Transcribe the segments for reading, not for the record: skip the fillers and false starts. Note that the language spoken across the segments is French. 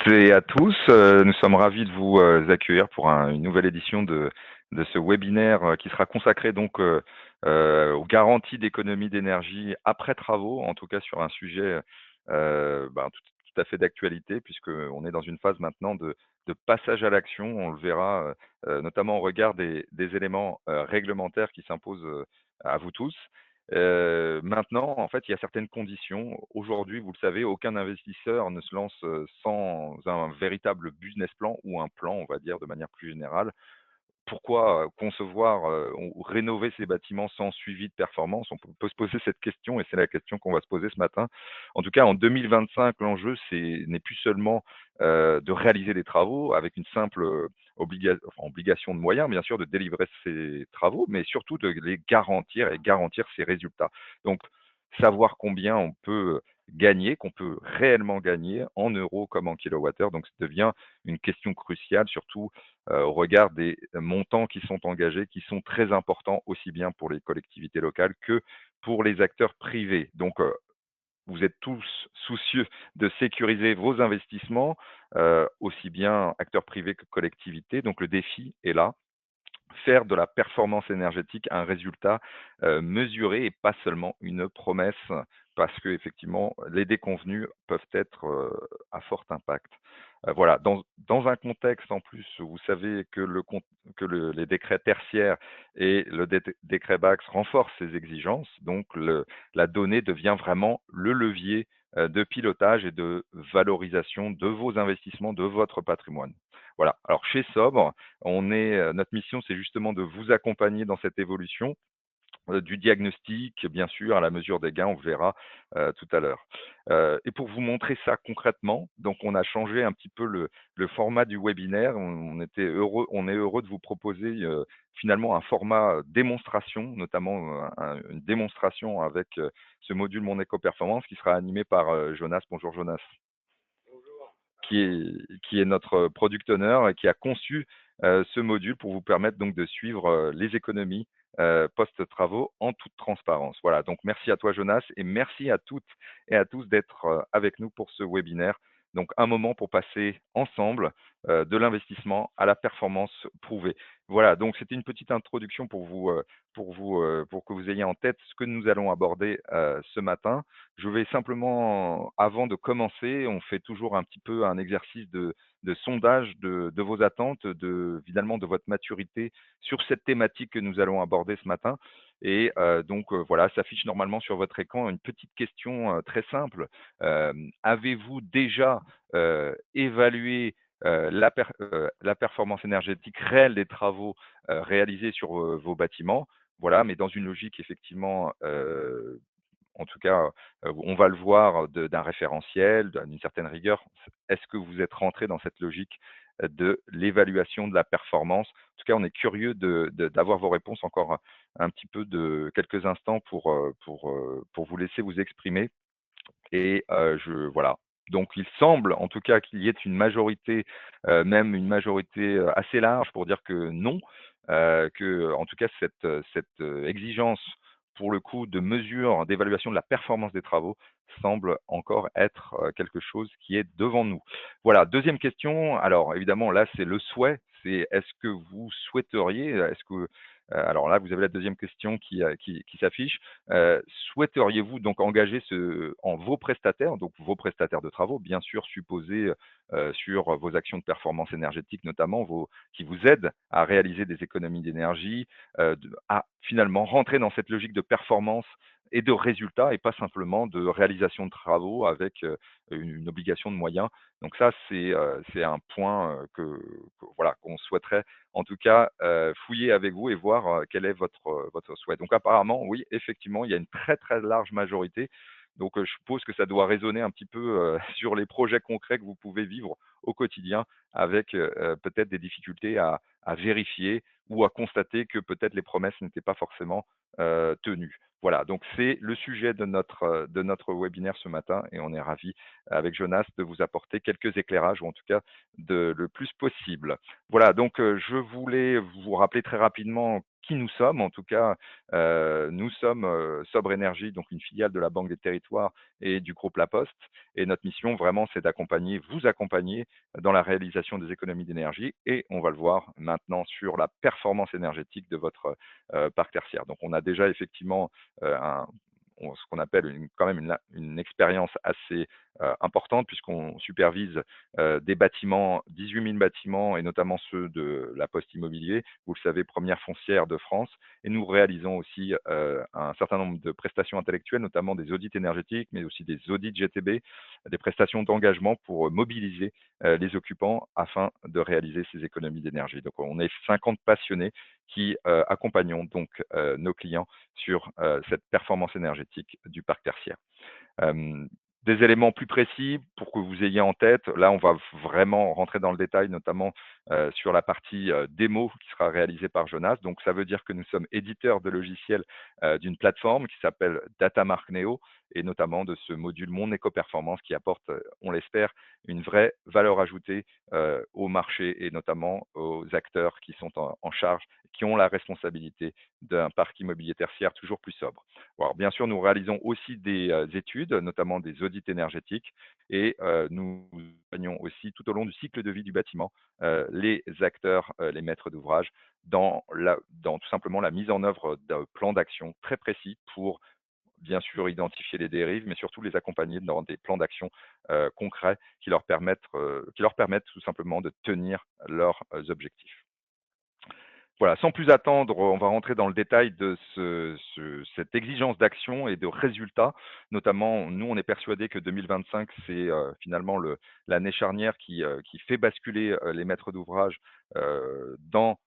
et à tous. Nous sommes ravis de vous accueillir pour une nouvelle édition de ce webinaire qui sera consacré donc aux garanties d'économie d'énergie après travaux, en tout cas sur un sujet tout à fait d'actualité, puisqu'on est dans une phase maintenant de passage à l'action. On le verra notamment au regard des éléments réglementaires qui s'imposent à vous tous. Maintenant, en fait, il y a certaines conditions. Aujourd'hui, vous le savez, aucun investisseur ne se lance sans un véritable business plan ou un plan, on va dire, de manière plus générale. Pourquoi concevoir ou rénover ces bâtiments sans suivi de performance? On peut se poser cette question et c'est la question qu'on va se poser ce matin. En tout cas, en 2025, l'enjeu n'est plus seulement de réaliser des travaux avec une simple obligation de moyens, bien sûr, de délivrer ces travaux, mais surtout de les garantir et garantir ces résultats. Donc, savoir combien on peut gagner, qu'on peut réellement gagner en euros comme en kilowattheure. Donc, ça devient une question cruciale, surtout au regard des montants qui sont engagés, qui sont très importants aussi bien pour les collectivités locales que pour les acteurs privés. Donc, vous êtes tous soucieux de sécuriser vos investissements, aussi bien acteurs privés que collectivités. Donc, le défi est là. Faire de la performance énergétique un résultat mesuré et pas seulement une promesse, parce que effectivement les déconvenus peuvent être à fort impact. Voilà, dans un contexte en plus où vous savez que les décrets tertiaires et le décret BAX renforcent ces exigences, donc la donnée devient vraiment le levier de pilotage et de valorisation de vos investissements, de votre patrimoine. Voilà. Alors chez Sobre, notre mission, c'est justement de vous accompagner dans cette évolution du diagnostic, bien sûr, à la mesure des gains, on le verra tout à l'heure. Et pour vous montrer ça concrètement, donc on a changé un petit peu le format du webinaire. On est heureux de vous proposer finalement un format démonstration, notamment une démonstration avec ce module Mon Éco-Performance qui sera animé par Jonas. Bonjour Jonas. Qui est notre product owner et qui a conçu ce module pour vous permettre donc de suivre les économies post-travaux en toute transparence. Voilà, donc merci à toi Jonas et merci à toutes et à tous d'être avec nous pour ce webinaire. Donc un moment pour passer ensemble de l'investissement à la performance prouvée. Voilà, donc c'était une petite introduction pour que vous ayez en tête ce que nous allons aborder ce matin. Je vais simplement, avant de commencer, on fait toujours un petit peu un exercice de sondage de vos attentes, finalement de votre maturité sur cette thématique que nous allons aborder ce matin. Et donc voilà, s'affiche normalement sur votre écran une petite question très simple. Avez-vous déjà évalué la performance énergétique réelle des travaux réalisés sur vos bâtiments? Voilà, mais dans une logique effectivement en tout cas, on va le voir d'un référentiel, d'une certaine rigueur. Est-ce que vous êtes rentré dans cette logique de l'évaluation de la performance? En tout cas, on est curieux d'avoir vos réponses encore un petit peu de quelques instants pour vous laisser vous exprimer. Et voilà. Donc, il semble, en tout cas, qu'il y ait une majorité, même une majorité assez large pour dire que non, que, en tout cas, cette exigence, pour le coup, de mesure, d'évaluation de la performance des travaux semble encore être quelque chose qui est devant nous. Voilà, deuxième question. Alors, évidemment, là, c'est le souhait. C'est est-ce que vous souhaiteriez, alors là, vous avez la deuxième question qui s'affiche. Souhaiteriez-vous donc engager vos prestataires, donc vos prestataires de travaux, bien sûr supposés sur vos actions de performance énergétique notamment, qui vous aident à réaliser des économies d'énergie, à finalement rentrer dans cette logique de performance et de résultats et pas simplement de réalisation de travaux avec une obligation de moyens. Donc ça, c'est un point voilà, qu'on souhaiterait en tout cas fouiller avec vous et voir quel est votre souhait. Donc apparemment, oui, effectivement, il y a une très très large majorité. Donc je suppose que ça doit résonner un petit peu sur les projets concrets que vous pouvez vivre au quotidien avec peut-être des difficultés à vérifier ou à constater que peut-être les promesses n'étaient pas forcément tenue. Voilà, donc c'est le sujet de notre webinaire ce matin et on est ravis avec Jonas de vous apporter quelques éclairages ou en tout cas le plus possible. Voilà, donc je voulais vous rappeler très rapidement qui nous sommes. En tout cas, nous sommes Sobre Énergie, donc une filiale de la Banque des Territoires et du groupe La Poste. Et notre mission, vraiment, c'est d'accompagner, vous accompagner dans la réalisation des économies d'énergie. Et on va le voir maintenant sur la performance énergétique de votre parc tertiaire. Donc, on a déjà effectivement un ce qu'on appelle quand même une expérience assez importante puisqu'on supervise des bâtiments, 18 000 bâtiments et notamment ceux de la Poste Immobilier, vous le savez, première foncière de France. Et nous réalisons aussi un certain nombre de prestations intellectuelles, notamment des audits énergétiques, mais aussi des audits GTB, des prestations d'engagement pour mobiliser les occupants afin de réaliser ces économies d'énergie. Donc on est 50 passionnés qui accompagnons donc nos clients sur cette performance énergétique du parc tertiaire. Euh, des éléments plus précis pour que vous ayez en tête. Là, on va vraiment rentrer dans le détail, notamment sur la partie démo qui sera réalisée par Jonas. Donc, ça veut dire que nous sommes éditeurs de logiciels d'une plateforme qui s'appelle Datamark Neo et notamment de ce module Mon Éco-Performance qui apporte, on l'espère, une vraie valeur ajoutée au marché et notamment aux acteurs qui sont en charge, qui ont la responsabilité d'un parc immobilier tertiaire toujours plus sobre. Alors, bien sûr, nous réalisons aussi des études, notamment des audits énergétiques, et nous accompagnons aussi tout au long du cycle de vie du bâtiment les acteurs, les maîtres d'ouvrage, dans tout simplement la mise en œuvre d'un plan d'action très précis pour bien sûr identifier les dérives, mais surtout les accompagner dans des plans d'action concrets qui leur permettent tout simplement de tenir leurs objectifs. Voilà, sans plus attendre, on va rentrer dans le détail de cette exigence d'action et de résultats. Notamment, nous, on est persuadé que 2025, c'est finalement l'année charnière qui fait basculer les maîtres d'ouvrage dans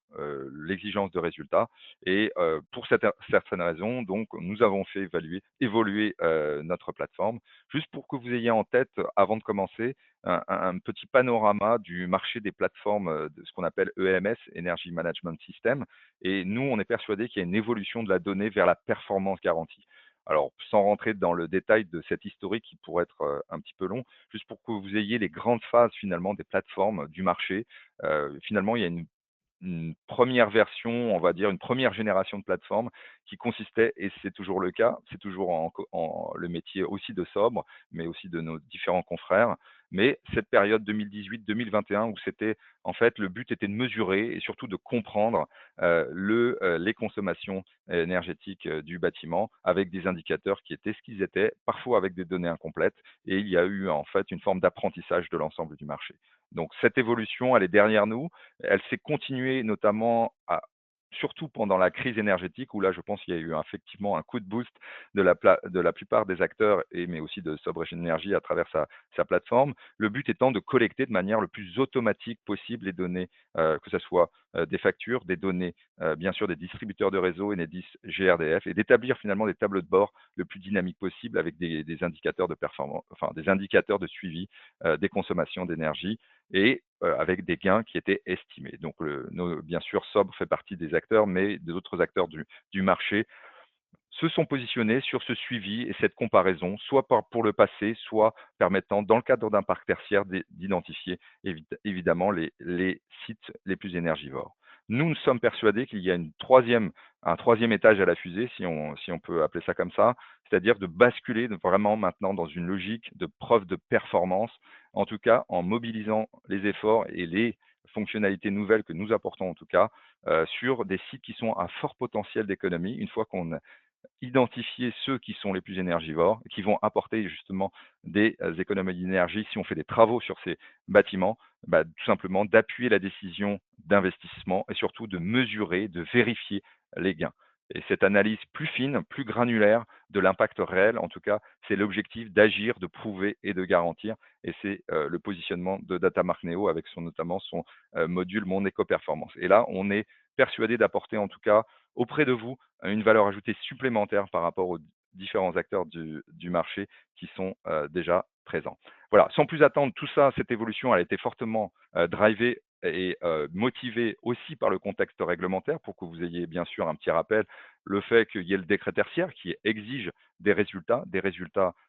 l'exigence de résultats. Et pour certaines raisons, donc, nous avons fait évoluer notre plateforme. Juste pour que vous ayez en tête, avant de commencer, un petit panorama du marché des plateformes de ce qu'on appelle EMS, Energy Management System. Et nous, on est persuadé qu'il y a une évolution de la donnée vers la performance garantie. Alors, sans rentrer dans le détail de cet historique qui pourrait être un petit peu long, juste pour que vous ayez les grandes phases finalement des plateformes du marché. Finalement, il y a une première version, on va dire une première génération de plateformes qui consistait, et c'est toujours le cas, c'est toujours le métier aussi de Sobre, mais aussi de nos différents confrères. Mais cette période 2018-2021 où c'était en fait le but était de mesurer et surtout de comprendre les consommations énergétiques du bâtiment avec des indicateurs qui étaient ce qu'ils étaient, parfois avec des données incomplètes. Et il y a eu en fait une forme d'apprentissage de l'ensemble du marché. Donc cette évolution, elle est derrière nous. Elle s'est continuée notamment surtout pendant la crise énergétique, où là, je pense qu'il y a eu effectivement un coup de boost de la plupart des acteurs, mais aussi de Sobre Énergie à travers sa plateforme. Le but étant de collecter de manière le plus automatique possible les données, que ce soit des factures, des données, bien sûr, des distributeurs de réseau Enedis, GRDF, et d'établir finalement des tableaux de bord le plus dynamiques possible avec des indicateurs de performance, enfin des indicateurs de suivi des consommations d'énergie et avec des gains qui étaient estimés. Donc, bien sûr, Sobre fait partie des acteurs, mais des autres acteurs du marché se sont positionnés sur ce suivi et cette comparaison, soit pour le passé, soit permettant, dans le cadre d'un parc tertiaire, d'identifier évidemment les sites les plus énergivores. Nous sommes persuadés qu'il y a un troisième étage à la fusée, si on peut appeler ça comme ça, c'est-à-dire de basculer vraiment maintenant dans une logique de preuve de performance, en tout cas en mobilisant les efforts et les fonctionnalités nouvelles que nous apportons en tout cas sur des sites qui sont à fort potentiel d'économie, une fois qu'on identifier ceux qui sont les plus énergivores, qui vont apporter justement des économies d'énergie si on fait des travaux sur ces bâtiments, bah, tout simplement d'appuyer la décision d'investissement et surtout de mesurer, de vérifier les gains. Et cette analyse plus fine, plus granulaire de l'impact réel, en tout cas, c'est l'objectif d'agir, de prouver et de garantir. Et c'est le positionnement de Datamark Neo avec notamment son module Mon Éco-Performance. Et là, on est persuadé d'apporter en tout cas auprès de vous une valeur ajoutée supplémentaire par rapport aux différents acteurs du marché qui sont déjà présents. Voilà, sans plus attendre, tout ça, cette évolution, elle a été fortement drivée et motivé aussi par le contexte réglementaire pour que vous ayez bien sûr un petit rappel, le fait qu'il y ait le décret tertiaire qui exige des résultats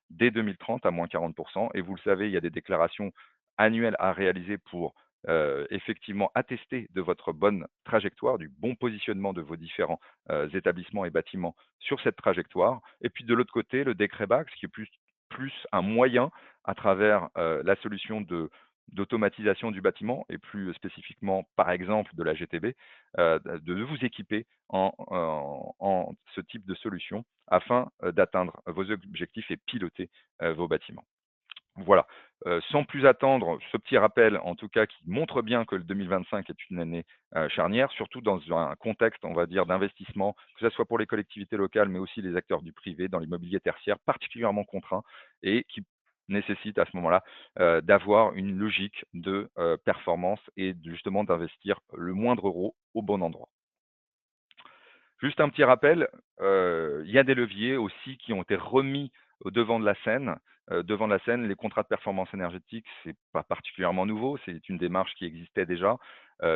dès 2030 à -40 et vous le savez, il y a des déclarations annuelles à réaliser pour, effectivement attester de votre bonne trajectoire, du bon positionnement de vos différents, établissements et bâtiments sur cette trajectoire et puis de l'autre côté, le décret BACS qui est plus un moyen à travers, la solution d'automatisation du bâtiment et plus spécifiquement, par exemple, de la GTB, de vous équiper en ce type de solution afin, d'atteindre vos objectifs et piloter, vos bâtiments. Voilà, sans plus attendre, ce petit rappel, en tout cas, qui montre bien que le 2025 est une année, charnière, surtout dans un contexte, on va dire, d'investissement, que ça soit pour les collectivités locales, mais aussi les acteurs du privé dans l'immobilier tertiaire, particulièrement contraint et qui nécessite à ce moment-là, d'avoir une logique de, performance et de justement d'investir le moindre euro au bon endroit. Juste un petit rappel, il y a des leviers aussi qui ont été remis au devant de la scène. Devant de la scène, les contrats de performance énergétique, c'est pas particulièrement nouveau, c'est une démarche qui existait déjà,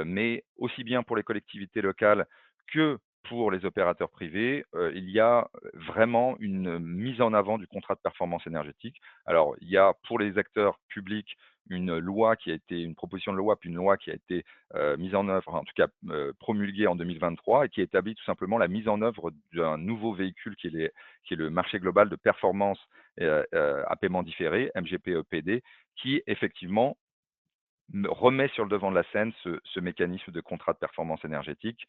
mais aussi bien pour les collectivités locales que pour les opérateurs privés, il y a vraiment une mise en avant du contrat de performance énergétique. Alors, il y a pour les acteurs publics une proposition de loi, puis une loi qui a été mise en œuvre, en tout cas promulguée en 2023 et qui établit tout simplement la mise en œuvre d'un nouveau véhicule qui est le marché global de performance à paiement différé, MGP-EPD, qui effectivement remet sur le devant de la scène ce mécanisme de contrat de performance énergétique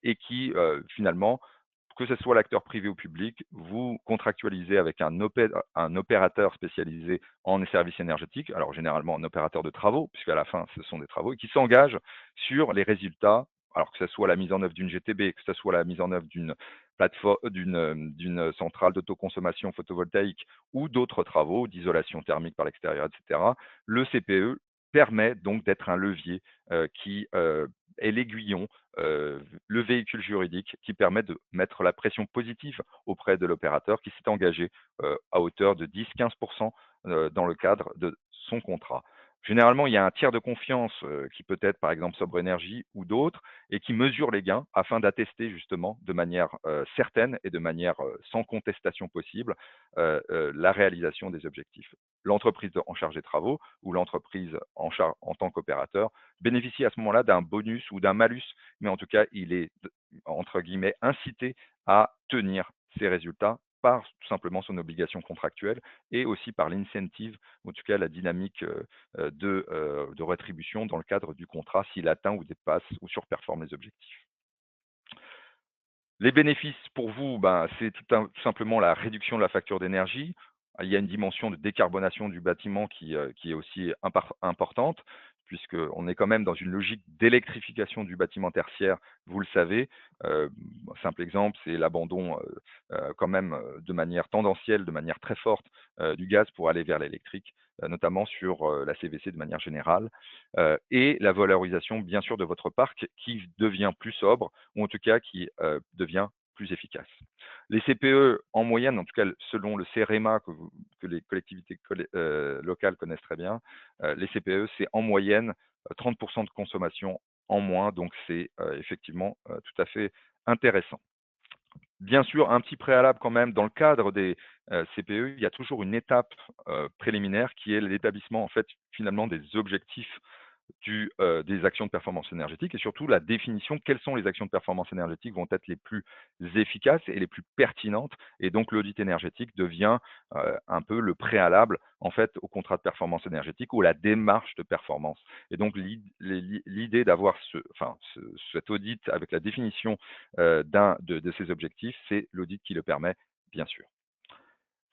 et qui finalement que ce soit l'acteur privé ou public, vous contractualisez avec un opérateur spécialisé en services énergétiques, alors généralement un opérateur de travaux, puisqu'à la fin, ce sont des travaux, et qui s'engage sur les résultats, alors que ce soit la mise en œuvre d'une GTB, que ce soit la mise en œuvre d'une plateforme, d'une centrale d'autoconsommation photovoltaïque ou d'autres travaux d'isolation thermique par l'extérieur, etc. Le CPE permet donc d'être un levier qui est l'aiguillon le véhicule juridique qui permet de mettre la pression positive auprès de l'opérateur qui s'est engagé à hauteur de 10-15 dans le cadre de son contrat. Généralement, il y a un tiers de confiance qui peut être par exemple Sobre Énergie ou d'autres et qui mesure les gains afin d'attester justement de manière certaine et de manière sans contestation possible la réalisation des objectifs. L'entreprise en charge des travaux ou l'entreprise en charge en tant qu'opérateur bénéficie à ce moment-là d'un bonus ou d'un malus, mais en tout cas, il est, entre guillemets, incité à tenir ses résultats par tout simplement son obligation contractuelle et aussi par l'incentive, en tout cas la dynamique de rétribution dans le cadre du contrat s'il atteint ou dépasse ou surperforme les objectifs. Les bénéfices pour vous, ben, c'est tout simplement la réduction de la facture d'énergie. Il y a une dimension de décarbonation du bâtiment qui est aussi importante, puisqu'on est quand même dans une logique d'électrification du bâtiment tertiaire, vous le savez. Un simple exemple, c'est l'abandon quand même de manière tendancielle, de manière très forte du gaz pour aller vers l'électrique, notamment sur la CVC de manière générale, et la valorisation bien sûr de votre parc qui devient plus sobre, ou en tout cas qui devient plus efficace. Les CPE, en moyenne, en tout cas selon le CEREMA que les collectivités locales connaissent très bien, les CPE, c'est en moyenne 30 de consommation en moins, donc c'est effectivement tout à fait intéressant. Bien sûr, un petit préalable quand même, dans le cadre des CPE, il y a toujours une étape préliminaire qui est l'établissement en fait finalement des objectifs des actions de performance énergétique et surtout la définition, quelles sont les actions de performance énergétique vont être les plus efficaces et les plus pertinentes. Et donc l'audit énergétique devient un peu le préalable en fait au contrat de performance énergétique ou la démarche de performance. Et donc l'idée d'avoir cet audit avec la définition de ces objectifs, c'est l'audit qui le permet, bien sûr.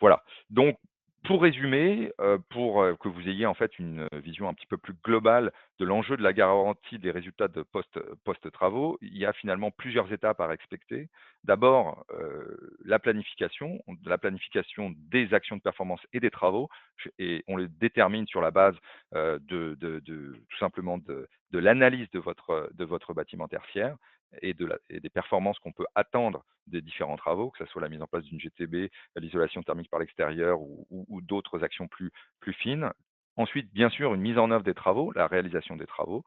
Voilà. Donc, pour résumer, pour que vous ayez en fait une vision un petit peu plus globale de l'enjeu de la garantie des résultats de post-travaux, il y a finalement plusieurs étapes à respecter. D'abord, la planification des actions de performance et des travaux, et on les détermine sur la base tout simplement de l'analyse de votre bâtiment tertiaire et des performances qu'on peut attendre des différents travaux, que ce soit la mise en place d'une GTB, l'isolation thermique par l'extérieur ou d'autres actions plus fines. Ensuite, bien sûr, une mise en œuvre des travaux, la réalisation des travaux.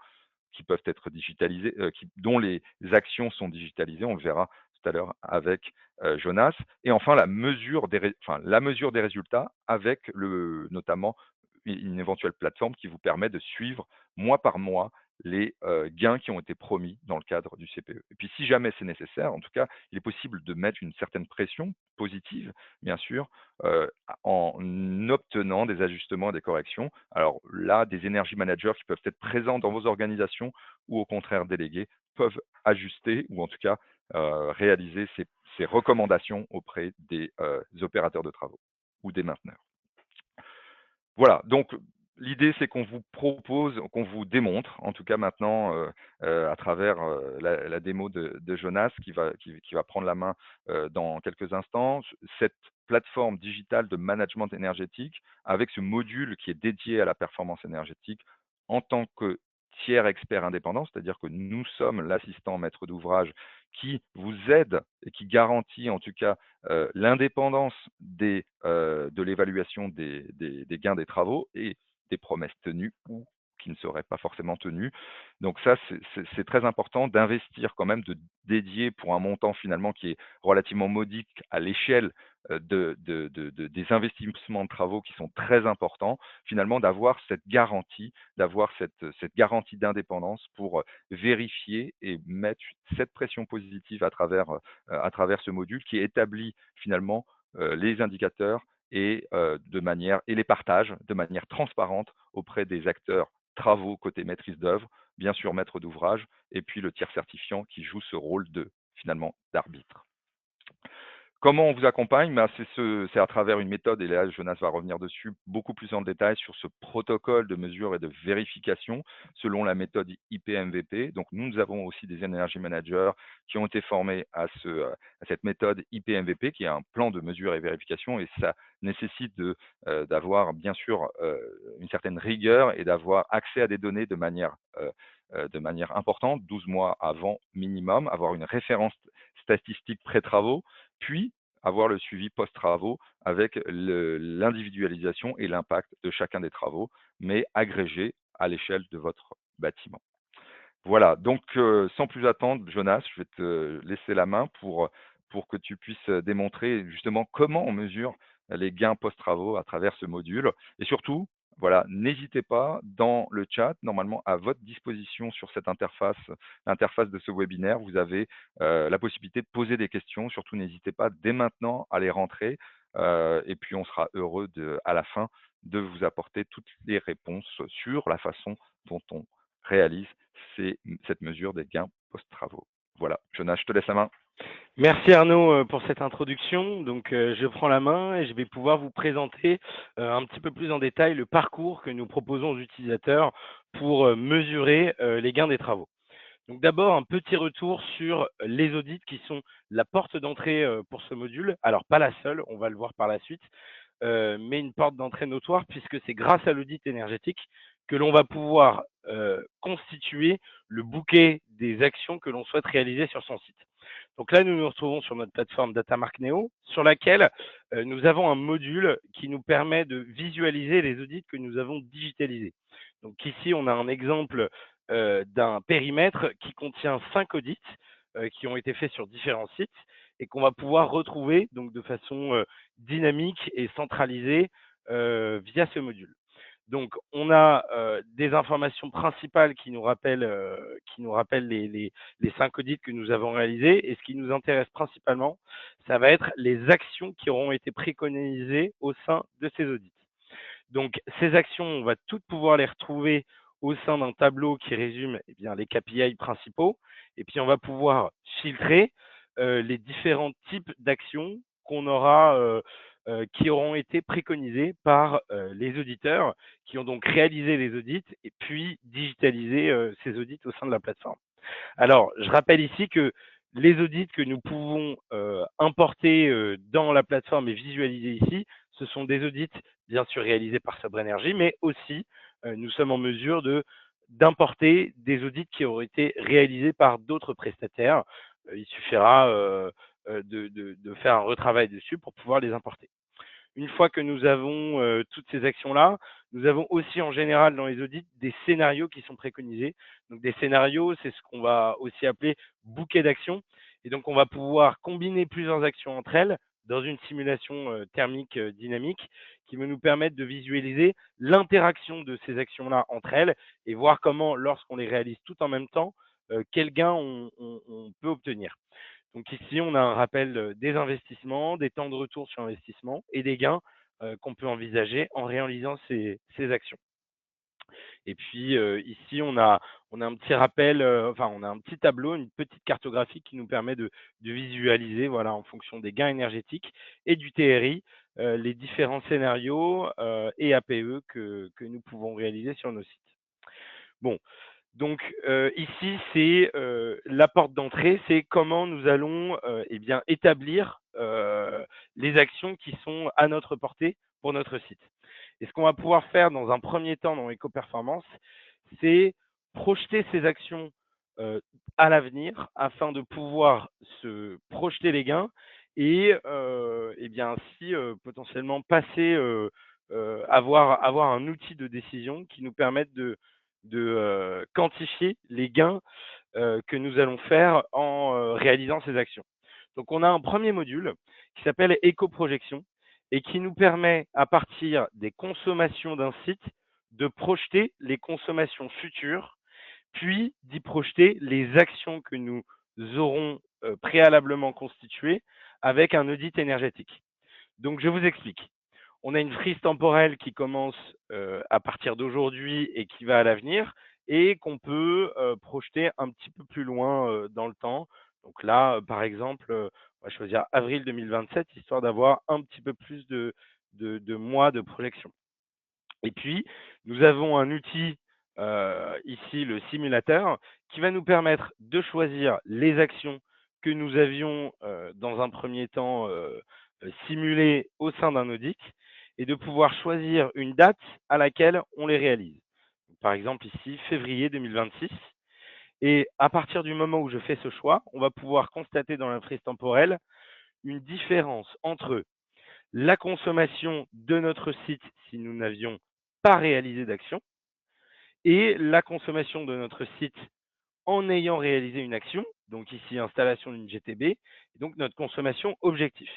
qui peuvent être digitalisées, dont les actions sont digitalisées. On le verra tout à l'heure avec Jonas. Et enfin, la mesure des résultats avec notamment une éventuelle plateforme qui vous permet de suivre mois par mois les gains qui ont été promis dans le cadre du CPE. Et puis si jamais c'est nécessaire, en tout cas, il est possible de mettre une certaine pression positive, bien sûr, en obtenant des ajustements et des corrections. Alors là, des energy managers qui peuvent être présents dans vos organisations ou au contraire délégués peuvent ajuster ou en tout cas réaliser ces recommandations auprès des opérateurs de travaux ou des mainteneurs. Voilà, donc l'idée, c'est qu'on vous propose, qu'on vous démontre, en tout cas maintenant, à travers la démo de Jonas qui va prendre la main dans quelques instants, cette plateforme digitale de management énergétique avec ce module qui est dédié à la performance énergétique en tant que tiers expert indépendant, c'est-à-dire que nous sommes l'assistant maître d'ouvrage qui vous aide et qui garantit en tout cas l'indépendance de l'évaluation des gains des travaux et des promesses tenues ou qui ne seraient pas forcément tenues. Donc ça, c'est très important d'investir quand même, de dédier pour un montant finalement qui est relativement modique à l'échelle des investissements de travaux qui sont très importants, finalement d'avoir cette garantie, cette garantie d'indépendance pour vérifier et mettre cette pression positive à travers ce module qui établit finalement les indicateurs et les partage de manière transparente auprès des acteurs travaux côté maîtrise d'œuvre, bien sûr maître d'ouvrage, et puis le tiers certifiant qui joue ce rôle finalement d'arbitre. Comment on vous accompagne? Ben, c'est à travers une méthode, et là Jonas va revenir dessus beaucoup plus en détail sur ce protocole de mesure et de vérification selon la méthode IPMVP. Donc nous avons aussi des energy managers qui ont été formés à cette méthode IPMVP qui est un plan de mesure et vérification, et ça nécessite d'avoir bien sûr une certaine rigueur et d'avoir accès à des données de manière importante, 12 mois avant minimum, avoir une référence statistique pré-travaux, puis avoir le suivi post-travaux avec l'individualisation et l'impact de chacun des travaux, mais agrégé à l'échelle de votre bâtiment. Voilà, donc sans plus attendre, Jonas, je vais te laisser la main pour que tu puisses démontrer justement comment on mesure les gains post-travaux à travers ce module. Et surtout, voilà, n'hésitez pas dans le chat, normalement à votre disposition sur cette interface, l'interface de ce webinaire, vous avez la possibilité de poser des questions. Surtout, n'hésitez pas dès maintenant à les rentrer. Et puis, on sera heureux à la fin de vous apporter toutes les réponses sur la façon dont on réalise cette mesure des gains post-travaux. Voilà, Jonas, je te laisse la main. Merci Arnaud pour cette introduction. Donc je prends la main et je vais pouvoir vous présenter un petit peu plus en détail le parcours que nous proposons aux utilisateurs pour mesurer les gains des travaux. Donc d'abord un petit retour sur les audits qui sont la porte d'entrée pour ce module. Alors pas la seule, on va le voir par la suite, mais une porte d'entrée notoire puisque c'est grâce à l'audit énergétique que l'on va pouvoir constituer le bouquet des actions que l'on souhaite réaliser sur son site. Donc là, nous nous retrouvons sur notre plateforme Datamark Neo, sur laquelle nous avons un module qui nous permet de visualiser les audits que nous avons digitalisés. Donc ici, on a un exemple d'un périmètre qui contient 5 audits qui ont été faits sur différents sites et qu'on va pouvoir retrouver donc de façon dynamique et centralisée via ce module. Donc, on a des informations principales qui nous rappellent les 5 audits que nous avons réalisés. Et ce qui nous intéresse principalement, ça va être les actions qui auront été préconisées au sein de ces audits. Donc, ces actions, on va toutes pouvoir les retrouver au sein d'un tableau qui résume les KPI principaux. Et puis, on va pouvoir filtrer les différents types d'actions qu'on aura qui auront été préconisées par les auditeurs qui ont donc réalisé les audits et puis digitalisé ces audits au sein de la plateforme. Alors, je rappelle ici que les audits que nous pouvons importer dans la plateforme et visualiser ici, ce sont des audits bien sûr réalisés par Sobre Energy, mais aussi nous sommes en mesure d'importer des audits qui auraient été réalisés par d'autres prestataires. Il suffira de faire un retravail dessus pour pouvoir les importer. Une fois que nous avons toutes ces actions-là, nous avons aussi en général dans les audits des scénarios qui sont préconisés. Donc des scénarios, c'est ce qu'on va aussi appeler bouquet d'actions. Et donc on va pouvoir combiner plusieurs actions entre elles dans une simulation thermique dynamique qui va nous permettre de visualiser l'interaction de ces actions-là entre elles et voir comment, lorsqu'on les réalise toutes en même temps, quel gain on peut obtenir. Donc ici, on a un rappel des investissements, des temps de retour sur investissement et des gains qu'on peut envisager en réalisant ces actions. Et puis ici, on a un petit rappel, enfin, on a un petit tableau, une petite cartographie qui nous permet de visualiser, voilà, en fonction des gains énergétiques et du TRI, les différents scénarios et APE que nous pouvons réaliser sur nos sites. Bon, donc ici, c'est la porte d'entrée, c'est comment nous allons eh bien, établir les actions qui sont à notre portée pour notre site. Et ce qu'on va pouvoir faire dans un premier temps dans Ecoperformance, c'est projeter ces actions à l'avenir afin de pouvoir se projeter les gains et eh bien ainsi potentiellement passer avoir un outil de décision qui nous permette de quantifier les gains que nous allons faire en réalisant ces actions. Donc on a un premier module qui s'appelle éco-projection et qui nous permet, à partir des consommations d'un site, de projeter les consommations futures, puis d'y projeter les actions que nous aurons préalablement constituées avec un audit énergétique. Donc je vous explique. On a une frise temporelle qui commence à partir d'aujourd'hui et qui va à l'avenir et qu'on peut projeter un petit peu plus loin dans le temps. Donc là, par exemple, on va choisir avril 2027, histoire d'avoir un petit peu plus de mois de projection. Et puis, nous avons un outil, ici, le simulateur, qui va nous permettre de choisir les actions que nous avions, dans un premier temps, simulées au sein d'un audit et de pouvoir choisir une date à laquelle on les réalise. Par exemple, ici, février 2026. Et à partir du moment où je fais ce choix, on va pouvoir constater dans la frise temporelle une différence entre la consommation de notre site si nous n'avions pas réalisé d'action et la consommation de notre site en ayant réalisé une action, donc ici installation d'une GTB, et donc notre consommation objectif.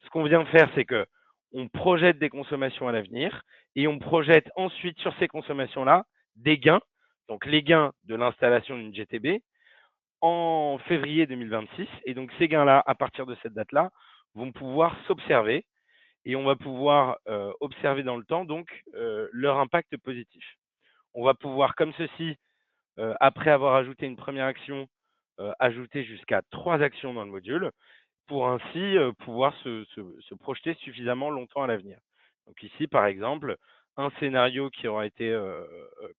Ce qu'on vient de faire, c'est que on projette des consommations à l'avenir et on projette ensuite sur ces consommations-là des gains, donc les gains de l'installation d'une GTB en février 2026. Et donc ces gains-là, à partir de cette date-là, vont pouvoir s'observer et on va pouvoir observer dans le temps donc leur impact positif. On va pouvoir, comme ceci, après avoir ajouté une première action, ajouter jusqu'à 3 actions dans le module pour ainsi pouvoir se projeter suffisamment longtemps à l'avenir. Donc ici, par exemple, un scénario qui aura été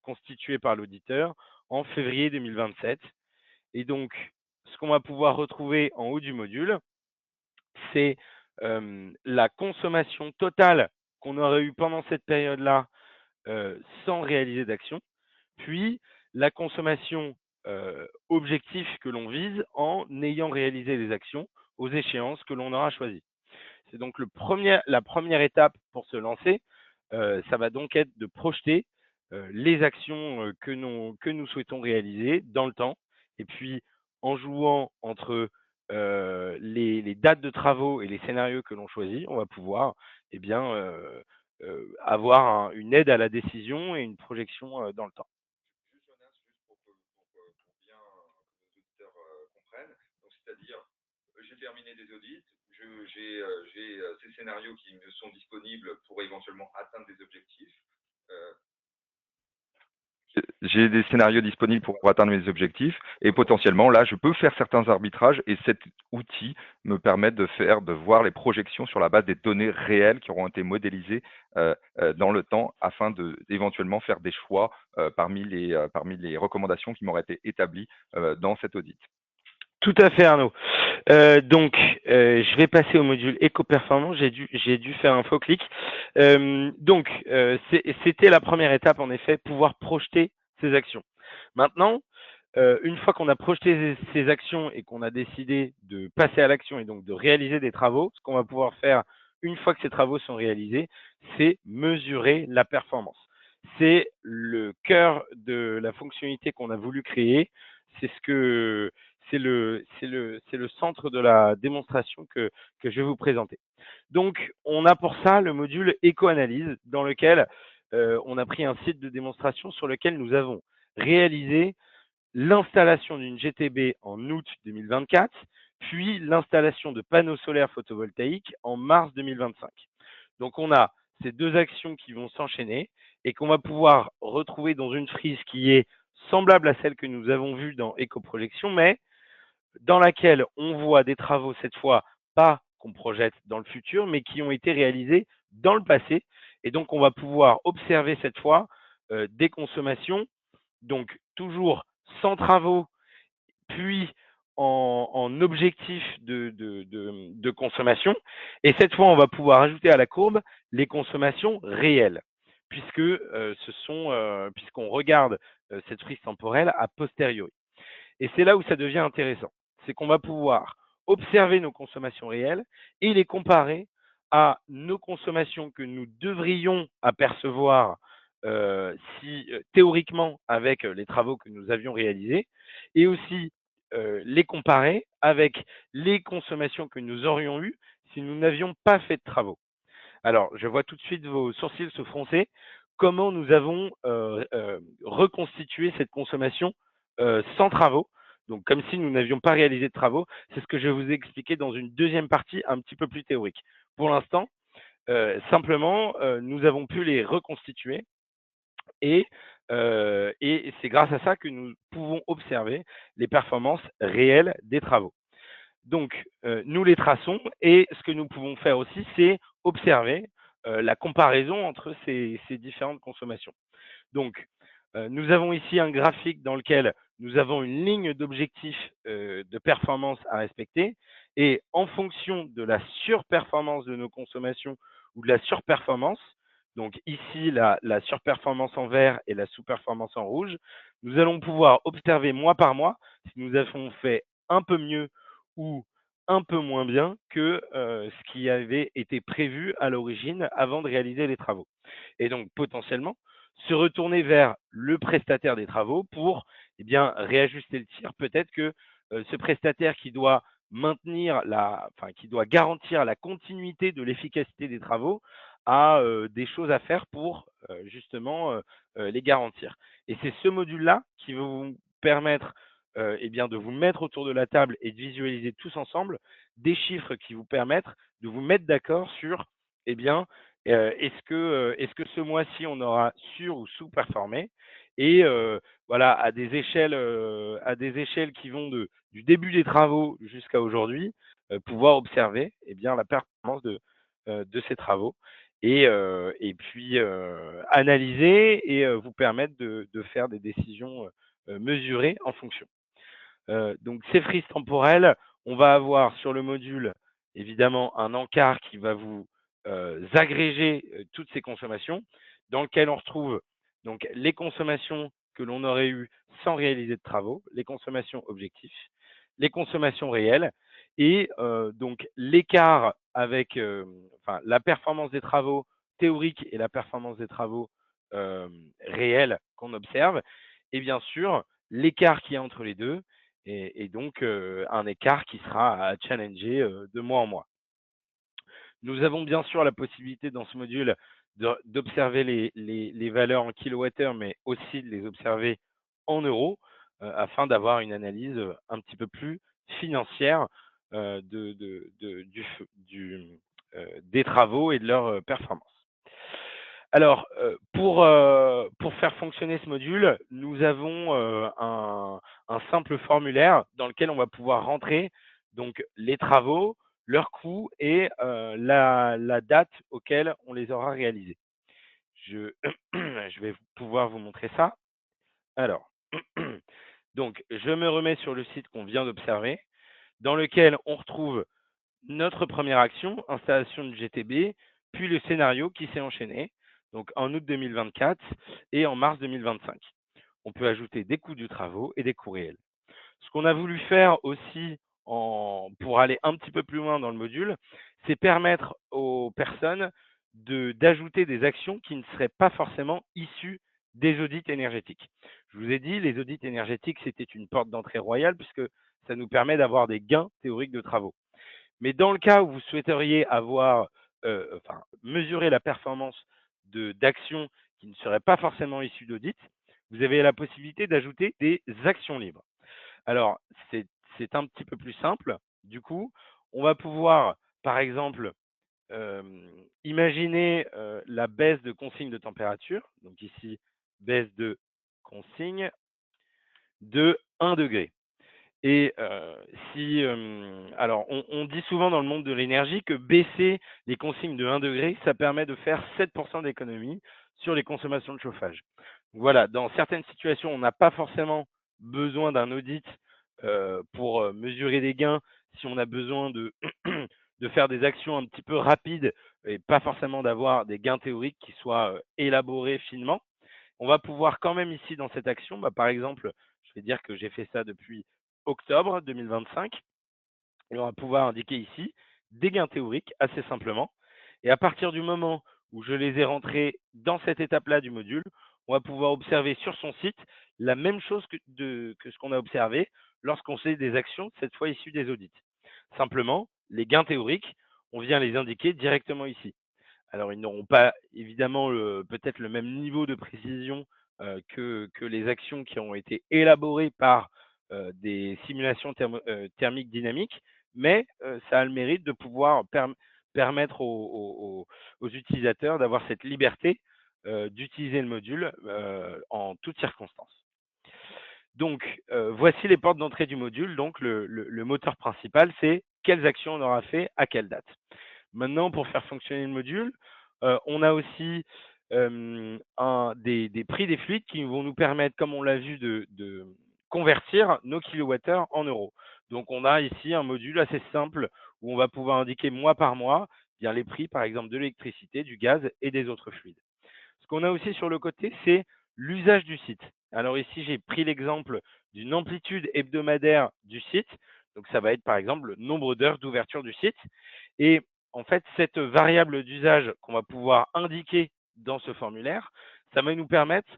constitué par l'auditeur en février 2027. Et donc, ce qu'on va pouvoir retrouver en haut du module, c'est la consommation totale qu'on aurait eue pendant cette période-là sans réaliser d'action, puis la consommation objectif que l'on vise en ayant réalisé les actions aux échéances que l'on aura choisies. C'est donc la première étape pour se lancer. Ça va donc être de projeter les actions que nous souhaitons réaliser dans le temps. Et puis, en jouant entre les dates de travaux et les scénarios que l'on choisit, on va pouvoir eh bien, avoir une aide à la décision et une projection dans le temps. Juste Jonas, juste pour bien que nos auditeurs comprennent. Donc, c'est-à-dire, j'ai terminé des audits, j'ai ces scénarios qui me sont disponibles pour éventuellement atteindre des objectifs. J'ai des scénarios disponibles pour atteindre mes objectifs et potentiellement là je peux faire certains arbitrages et cet outil me permet de voir les projections sur la base des données réelles qui auront été modélisées dans le temps afin d'éventuellement faire des choix parmi les recommandations qui m'auraient été établies dans cet audit. Tout à fait, Arnaud. Donc, je vais passer au module éco-performance. J'ai dû faire un faux clic. Donc, c'était la première étape, en effet, pouvoir projeter ses actions. Maintenant, une fois qu'on a projeté ces actions et qu'on a décidé de passer à l'action et donc de réaliser des travaux, ce qu'on va pouvoir faire une fois que ces travaux sont réalisés, c'est mesurer la performance. C'est le cœur de la fonctionnalité qu'on a voulu créer. C'est ce que c'est le centre de la démonstration que je vais vous présenter. Donc, on a pour ça le module éco-analyse dans lequel on a pris un site de démonstration sur lequel nous avons réalisé l'installation d'une GTB en août 2024, puis l'installation de panneaux solaires photovoltaïques en mars 2025. Donc on a ces deux actions qui vont s'enchaîner et qu'on va pouvoir retrouver dans une frise qui est semblable à celle que nous avons vue dans Éco-Projection, mais dans laquelle on voit des travaux cette fois pas qu'on projette dans le futur, mais qui ont été réalisés dans le passé. Et donc on va pouvoir observer cette fois des consommations, donc toujours sans travaux, puis en objectif de consommation. Et cette fois, on va pouvoir ajouter à la courbe les consommations réelles, puisque puisqu'on regarde cette frise temporelle a posteriori. Et c'est là où ça devient intéressant. C'est qu'on va pouvoir observer nos consommations réelles et les comparer à nos consommations que nous devrions apercevoir si théoriquement avec les travaux que nous avions réalisés, et aussi les comparer avec les consommations que nous aurions eues si nous n'avions pas fait de travaux. Alors, je vois tout de suite vos sourcils se froncer. Comment nous avons reconstitué cette consommation sans travaux, donc comme si nous n'avions pas réalisé de travaux. C'est ce que je vous ai expliqué dans une deuxième partie un petit peu plus théorique. Pour l'instant, simplement, nous avons pu les reconstituer et c'est grâce à ça que nous pouvons observer les performances réelles des travaux. Donc, nous les traçons et ce que nous pouvons faire aussi, c'est observer la comparaison entre ces différentes consommations. Donc, nous avons ici un graphique dans lequel nous avons une ligne d'objectif de performance à respecter et en fonction de la surperformance de nos consommations ou de la surperformance, donc ici la surperformance en vert et la sous-performance en rouge, nous allons pouvoir observer mois par mois si nous avons fait un peu mieux ou un peu moins bien que ce qui avait été prévu à l'origine avant de réaliser les travaux. Et donc potentiellement, se retourner vers le prestataire des travaux pour eh bien, réajuster le tir. Peut-être que ce prestataire qui doit qui doit garantir la continuité de l'efficacité des travaux a des choses à faire pour justement les garantir. Et c'est ce module-là qui va vous permettre eh bien, de vous mettre autour de la table et de visualiser tous ensemble des chiffres qui vous permettent de vous mettre d'accord sur eh bien, est-ce que ce mois-ci, on aura sur ou sous-performé? Et voilà, à des échelles qui vont du début des travaux jusqu'à aujourd'hui, pouvoir observer eh bien, la performance de ces travaux et puis analyser et vous permettre de faire des décisions mesurées en fonction. Donc ces frises temporelles, on va avoir sur le module évidemment un encart qui va vous agréger toutes ces consommations, dans lequel on retrouve donc les consommations que l'on aurait eues sans réaliser de travaux, les consommations objectifs, les consommations réelles, et donc l'écart avec la performance des travaux théoriques et la performance des travaux réels qu'on observe, et bien sûr l'écart qu'il y a entre les deux, et donc un écart qui sera à challenger de mois en mois. Nous avons bien sûr la possibilité dans ce module d'observer les valeurs en kilowattheure, mais aussi de les observer en euros, afin d'avoir une analyse un petit peu plus financière des travaux et de leur performance. Alors, pour faire fonctionner ce module, nous avons un simple formulaire dans lequel on va pouvoir rentrer donc les travaux, leur coût et la date auquel on les aura réalisés. Je, je vais pouvoir vous montrer ça. Alors, donc je me remets sur le site qu'on vient d'observer, dans lequel on retrouve notre première action, installation de GTB, puis le scénario qui s'est enchaîné, donc en août 2024 et en mars 2025. On peut ajouter des coûts de travaux et des coûts réels. Ce qu'on a voulu faire aussi pour aller un petit peu plus loin dans le module, c'est permettre aux personnes d'ajouter des actions qui ne seraient pas forcément issues des audits énergétiques. Je vous ai dit, les audits énergétiques, c'était une porte d'entrée royale puisque ça nous permet d'avoir des gains théoriques de travaux. Mais dans le cas où vous souhaiteriez mesurer la performance d'actions qui ne seraient pas forcément issues d'audit, vous avez la possibilité d'ajouter des actions libres. Alors, c'est un petit peu plus simple. Du coup, on va pouvoir, par exemple, imaginer la baisse de consigne de température. Donc ici, baisse de consigne de 1 degré. Et alors, on dit souvent dans le monde de l'énergie que baisser les consignes de 1 degré, ça permet de faire 7% d'économie sur les consommations de chauffage. Voilà, dans certaines situations, on n'a pas forcément besoin d'un audit pour mesurer des gains si on a besoin de, de faire des actions un petit peu rapides et pas forcément d'avoir des gains théoriques qui soient élaborés finement. On va pouvoir quand même ici dans cette action, par exemple, je vais dire que j'ai fait ça depuis octobre 2025, et on va pouvoir indiquer ici des gains théoriques assez simplement. Et à partir du moment où je les ai rentrés dans cette étape-là du module, on va pouvoir observer sur son site la même chose que ce qu'on a observé lorsqu'on fait des actions, cette fois issues des audits. Simplement, les gains théoriques, on vient les indiquer directement ici. Alors, ils n'auront pas évidemment peut-être le même niveau de précision que les actions qui ont été élaborées par des simulations thermiques dynamiques, mais ça a le mérite de pouvoir permettre aux utilisateurs d'avoir cette liberté d'utiliser le module en toutes circonstances. Donc, voici les portes d'entrée du module. Donc, le moteur principal, c'est quelles actions on aura fait à quelle date. Maintenant, pour faire fonctionner le module, on a aussi des prix des fluides qui vont nous permettre, comme on l'a vu, de convertir nos kilowattheures en euros. Donc, on a ici un module assez simple où on va pouvoir indiquer mois par mois bien les prix, par exemple, de l'électricité, du gaz et des autres fluides. Ce qu'on a aussi sur le côté, c'est l'usage du site. Alors ici, j'ai pris l'exemple d'une amplitude hebdomadaire du site. Donc ça va être par exemple le nombre d'heures d'ouverture du site. Et en fait, cette variable d'usage qu'on va pouvoir indiquer dans ce formulaire, ça va nous permettre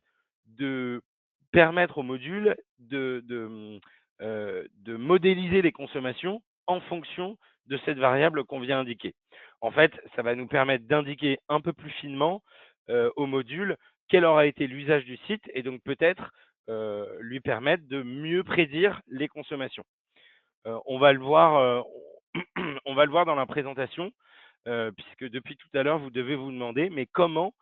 au module de modéliser les consommations en fonction de cette variable qu'on vient indiquer. En fait, ça va nous permettre d'indiquer un peu plus finement au module quel aura été l'usage du site et donc peut-être lui permettre de mieux prédire les consommations. On va le voir, on va le voir dans la présentation, puisque depuis tout à l'heure, vous devez vous demander, mais comment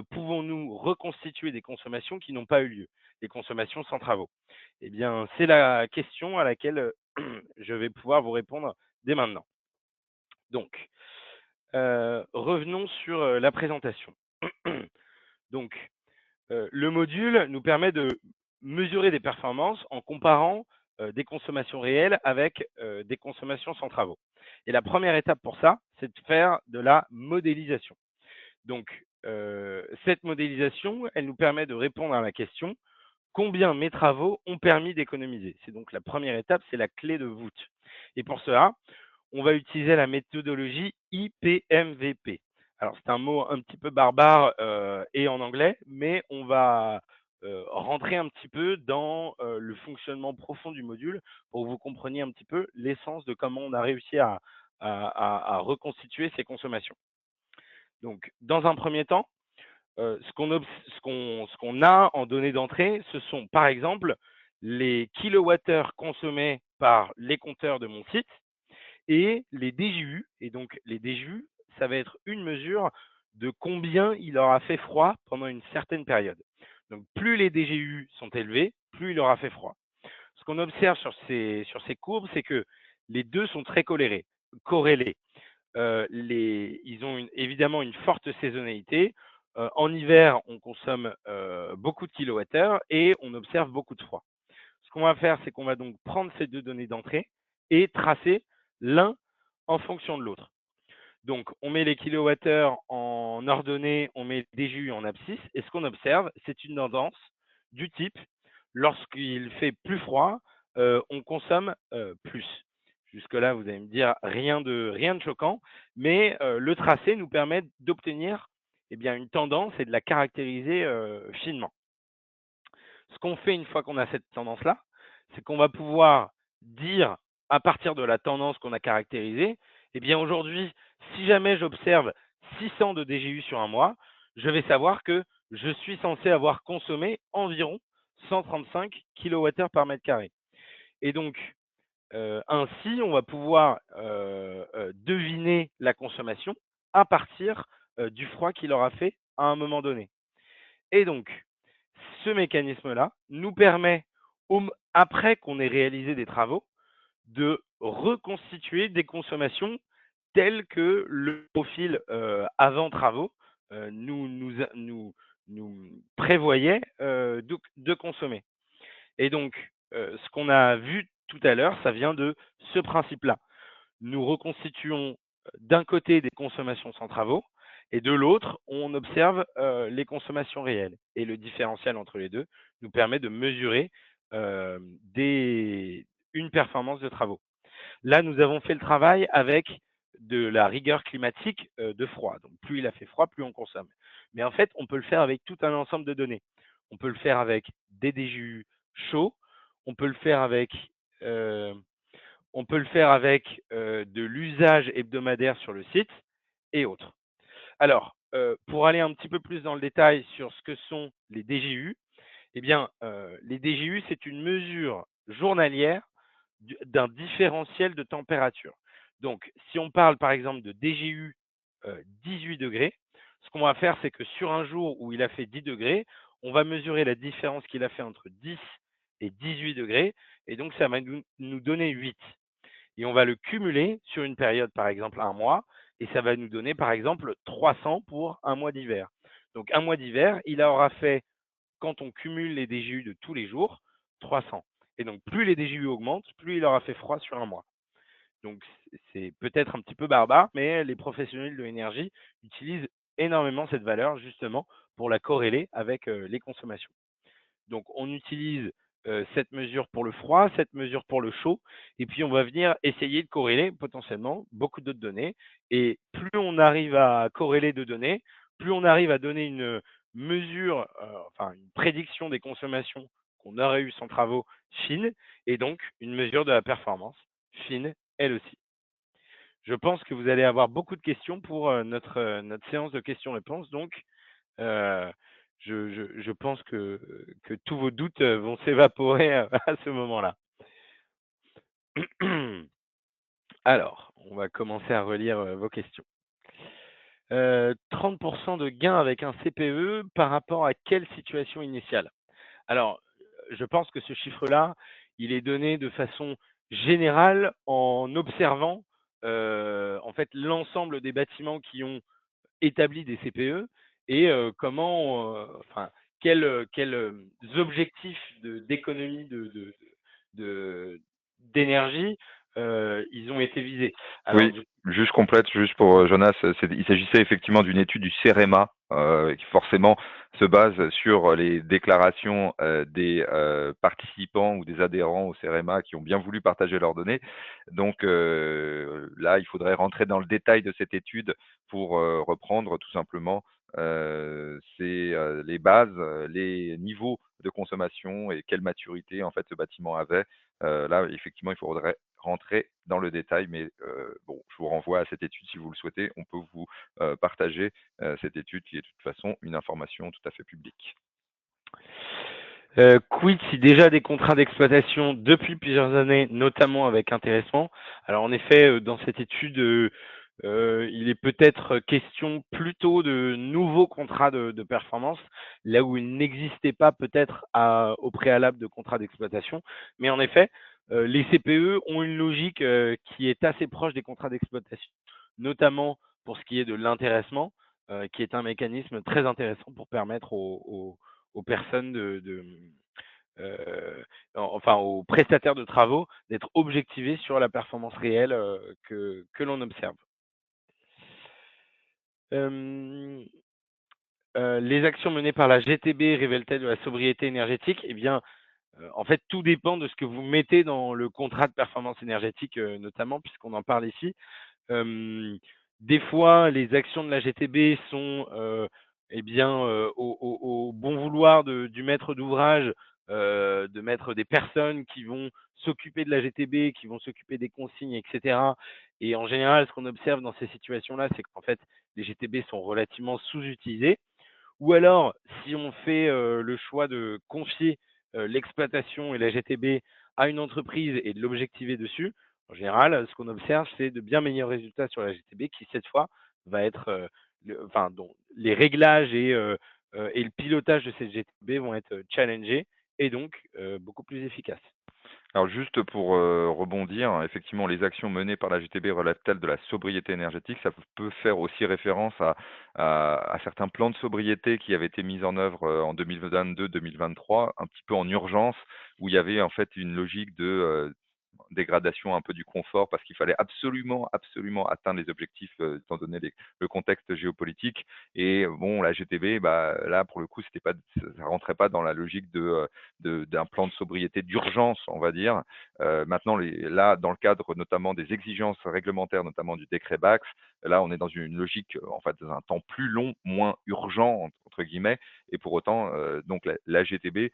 pouvons-nous reconstituer des consommations qui n'ont pas eu lieu, des consommations sans travaux? Eh bien, c'est la question à laquelle je vais pouvoir vous répondre dès maintenant. Donc, revenons sur la présentation. Donc, le module nous permet de mesurer des performances en comparant des consommations réelles avec des consommations sans travaux. Et la première étape pour ça, c'est de faire de la modélisation. Donc, cette modélisation, elle nous permet de répondre à la question combien mes travaux ont permis d'économiser. C'est donc la première étape, c'est la clé de voûte. Et pour cela, on va utiliser la méthodologie IPMVP. Alors, c'est un mot un petit peu barbare et en anglais, mais on va rentrer un petit peu dans le fonctionnement profond du module pour que vous compreniez un petit peu l'essence de comment on a réussi à reconstituer ces consommations. Donc, dans un premier temps, ce qu'on a en données d'entrée, ce sont par exemple les kilowattheures consommés par les compteurs de mon site et les DJU. Et donc, les DJU, ça va être une mesure de combien il aura fait froid pendant une certaine période. Donc, plus les DJU sont élevés, plus il aura fait froid. Ce qu'on observe sur ces courbes, c'est que les deux sont très corrélés. Ils ont évidemment une forte saisonnalité. En hiver, on consomme beaucoup de kilowattheures et on observe beaucoup de froid. Ce qu'on va faire, c'est qu'on va donc prendre ces deux données d'entrée et tracer l'un en fonction de l'autre. Donc, on met les kilowattheures en ordonnée, on met des jus en abscisse, et ce qu'on observe, c'est une tendance du type, lorsqu'il fait plus froid, on consomme plus. Jusque-là, vous allez me dire rien de choquant, mais le tracé nous permet d'obtenir eh bien, une tendance et de la caractériser finement. Ce qu'on fait une fois qu'on a cette tendance-là, c'est qu'on va pouvoir dire à partir de la tendance qu'on a caractérisée, eh bien aujourd'hui, si jamais j'observe 600 de DGU sur un mois, je vais savoir que je suis censé avoir consommé environ 135 kWh par mètre carré. Et donc, ainsi, on va pouvoir deviner la consommation à partir du froid qu'il aura fait à un moment donné. Et donc, ce mécanisme-là nous permet, après qu'on ait réalisé des travaux, de reconstituer des consommations telles que le profil avant travaux nous prévoyait de consommer. Et donc, ce qu'on a vu tout à l'heure, ça vient de ce principe-là. Nous reconstituons d'un côté des consommations sans travaux et de l'autre, on observe les consommations réelles. Et le différentiel entre les deux nous permet de mesurer euh, une performance de travaux. Là, nous avons fait le travail avec de la rigueur climatique de froid. Donc, plus il a fait froid, plus on consomme. Mais en fait, on peut le faire avec tout un ensemble de données. On peut le faire avec des DGU chauds, on peut le faire avec euh, de l'usage hebdomadaire sur le site et autres. Alors, pour aller un petit peu plus dans le détail sur ce que sont les DGU, eh bien, les DGU, c'est une mesure journalière d'un différentiel de température. Donc, si on parle par exemple de DGU 18 degrés, ce qu'on va faire, c'est que sur un jour où il a fait 10 degrés, on va mesurer la différence qu'il a fait entre 10 et 18 degrés, et donc ça va nous donner 8. Et on va le cumuler sur une période, par exemple un mois, et ça va nous donner par exemple 300 pour un mois d'hiver. Donc un mois d'hiver, il aura fait, quand on cumule les DGU de tous les jours, 300. Et donc plus les DGU augmentent, plus il aura fait froid sur un mois. Donc c'est peut-être un petit peu barbare, mais les professionnels de l'énergie utilisent énormément cette valeur justement pour la corréler avec les consommations. Donc, on utilise cette mesure pour le froid, cette mesure pour le chaud, et puis on va venir essayer de corréler potentiellement beaucoup d'autres données. Et plus on arrive à corréler de données, plus on arrive à donner une mesure, enfin une prédiction des consommations qu'on aurait eu sans travaux fine, et donc une mesure de la performance fine elle aussi. Je pense que vous allez avoir beaucoup de questions pour notre séance de questions-réponses. Donc, euh, je pense que tous vos doutes vont s'évaporer à ce moment-là. Alors, on va commencer à relire vos questions. 30% de gains avec un CPE par rapport à quelle situation initiale? Alors, je pense que ce chiffre-là, il est donné de façon générale en observant en fait l'ensemble des bâtiments qui ont établi des CPE et comment, enfin, quels objectifs d'économie d'énergie ils ont été visés. Alors, Oui, juste complète, juste pour Jonas, il s'agissait effectivement d'une étude du CEREMA qui forcément se base sur les déclarations des participants ou des adhérents au CEREMA qui ont bien voulu partager leurs données. Donc là, il faudrait rentrer dans le détail de cette étude pour reprendre tout simplement les bases, les niveaux de consommation et quelle maturité en fait ce bâtiment avait. Là, effectivement, il faudrait rentrer dans le détail, mais bon, je vous renvoie à cette étude si vous le souhaitez. On peut vous partager cette étude qui est de toute façon une information tout à fait publique. quid si déjà des contrats d'exploitation depuis plusieurs années, notamment avec intéressement? Alors en effet, dans cette étude, il est peut-être question plutôt de nouveaux contrats de performance, là où il n'existait pas peut-être au préalable de contrats d'exploitation. Mais en effet, les CPE ont une logique qui est assez proche des contrats d'exploitation, notamment pour ce qui est de l'intéressement, qui est un mécanisme très intéressant pour permettre aux personnes enfin aux prestataires de travaux d'être objectivés sur la performance réelle que l'on observe. Les actions menées par la GTB révèlent-elles de la sobriété énergétique? Eh bien, En fait, tout dépend de ce que vous mettez dans le contrat de performance énergétique, notamment puisqu'on en parle ici. Hem, des fois, les actions de la GTB sont, eh bien, au bon vouloir du maître d'ouvrage, de mettre des personnes qui vont s'occuper de la GTB, qui vont s'occuper des consignes et cetera. Et en général, ce qu'on observe dans ces situations-là, c'est qu'en fait, les GTB sont relativement sous-utilisés. Ou alors, si on fait, le choix de confier, l'exploitation et la GTB à une entreprise et de l'objectiver dessus, en général, ce qu'on observe, c'est de bien meilleurs résultats sur la GTB qui, cette fois, va être, dont les réglages et le pilotage de cette GTB vont être challengés et donc beaucoup plus efficaces. Alors juste pour, rebondir, effectivement, les actions menées par la GTB relèvent-elles de la sobriété énergétique? Ça peut faire aussi référence à certains plans de sobriété qui avaient été mis en œuvre, en 2022-2023, un petit peu en urgence, où il y avait en fait une logique de, dégradation un peu du confort parce qu'il fallait absolument, absolument atteindre les objectifs, étant donné le contexte géopolitique. Et bon, la GTB, bah, là, pour le coup, c'était pas, ça rentrait pas dans la logique d'un plan de sobriété d'urgence, on va dire. Maintenant, là, dans le cadre notamment des exigences réglementaires, notamment du décret BACS, là, on est dans une logique, en fait, dans un temps plus long, moins urgent, entre guillemets. Et pour autant, donc la GTB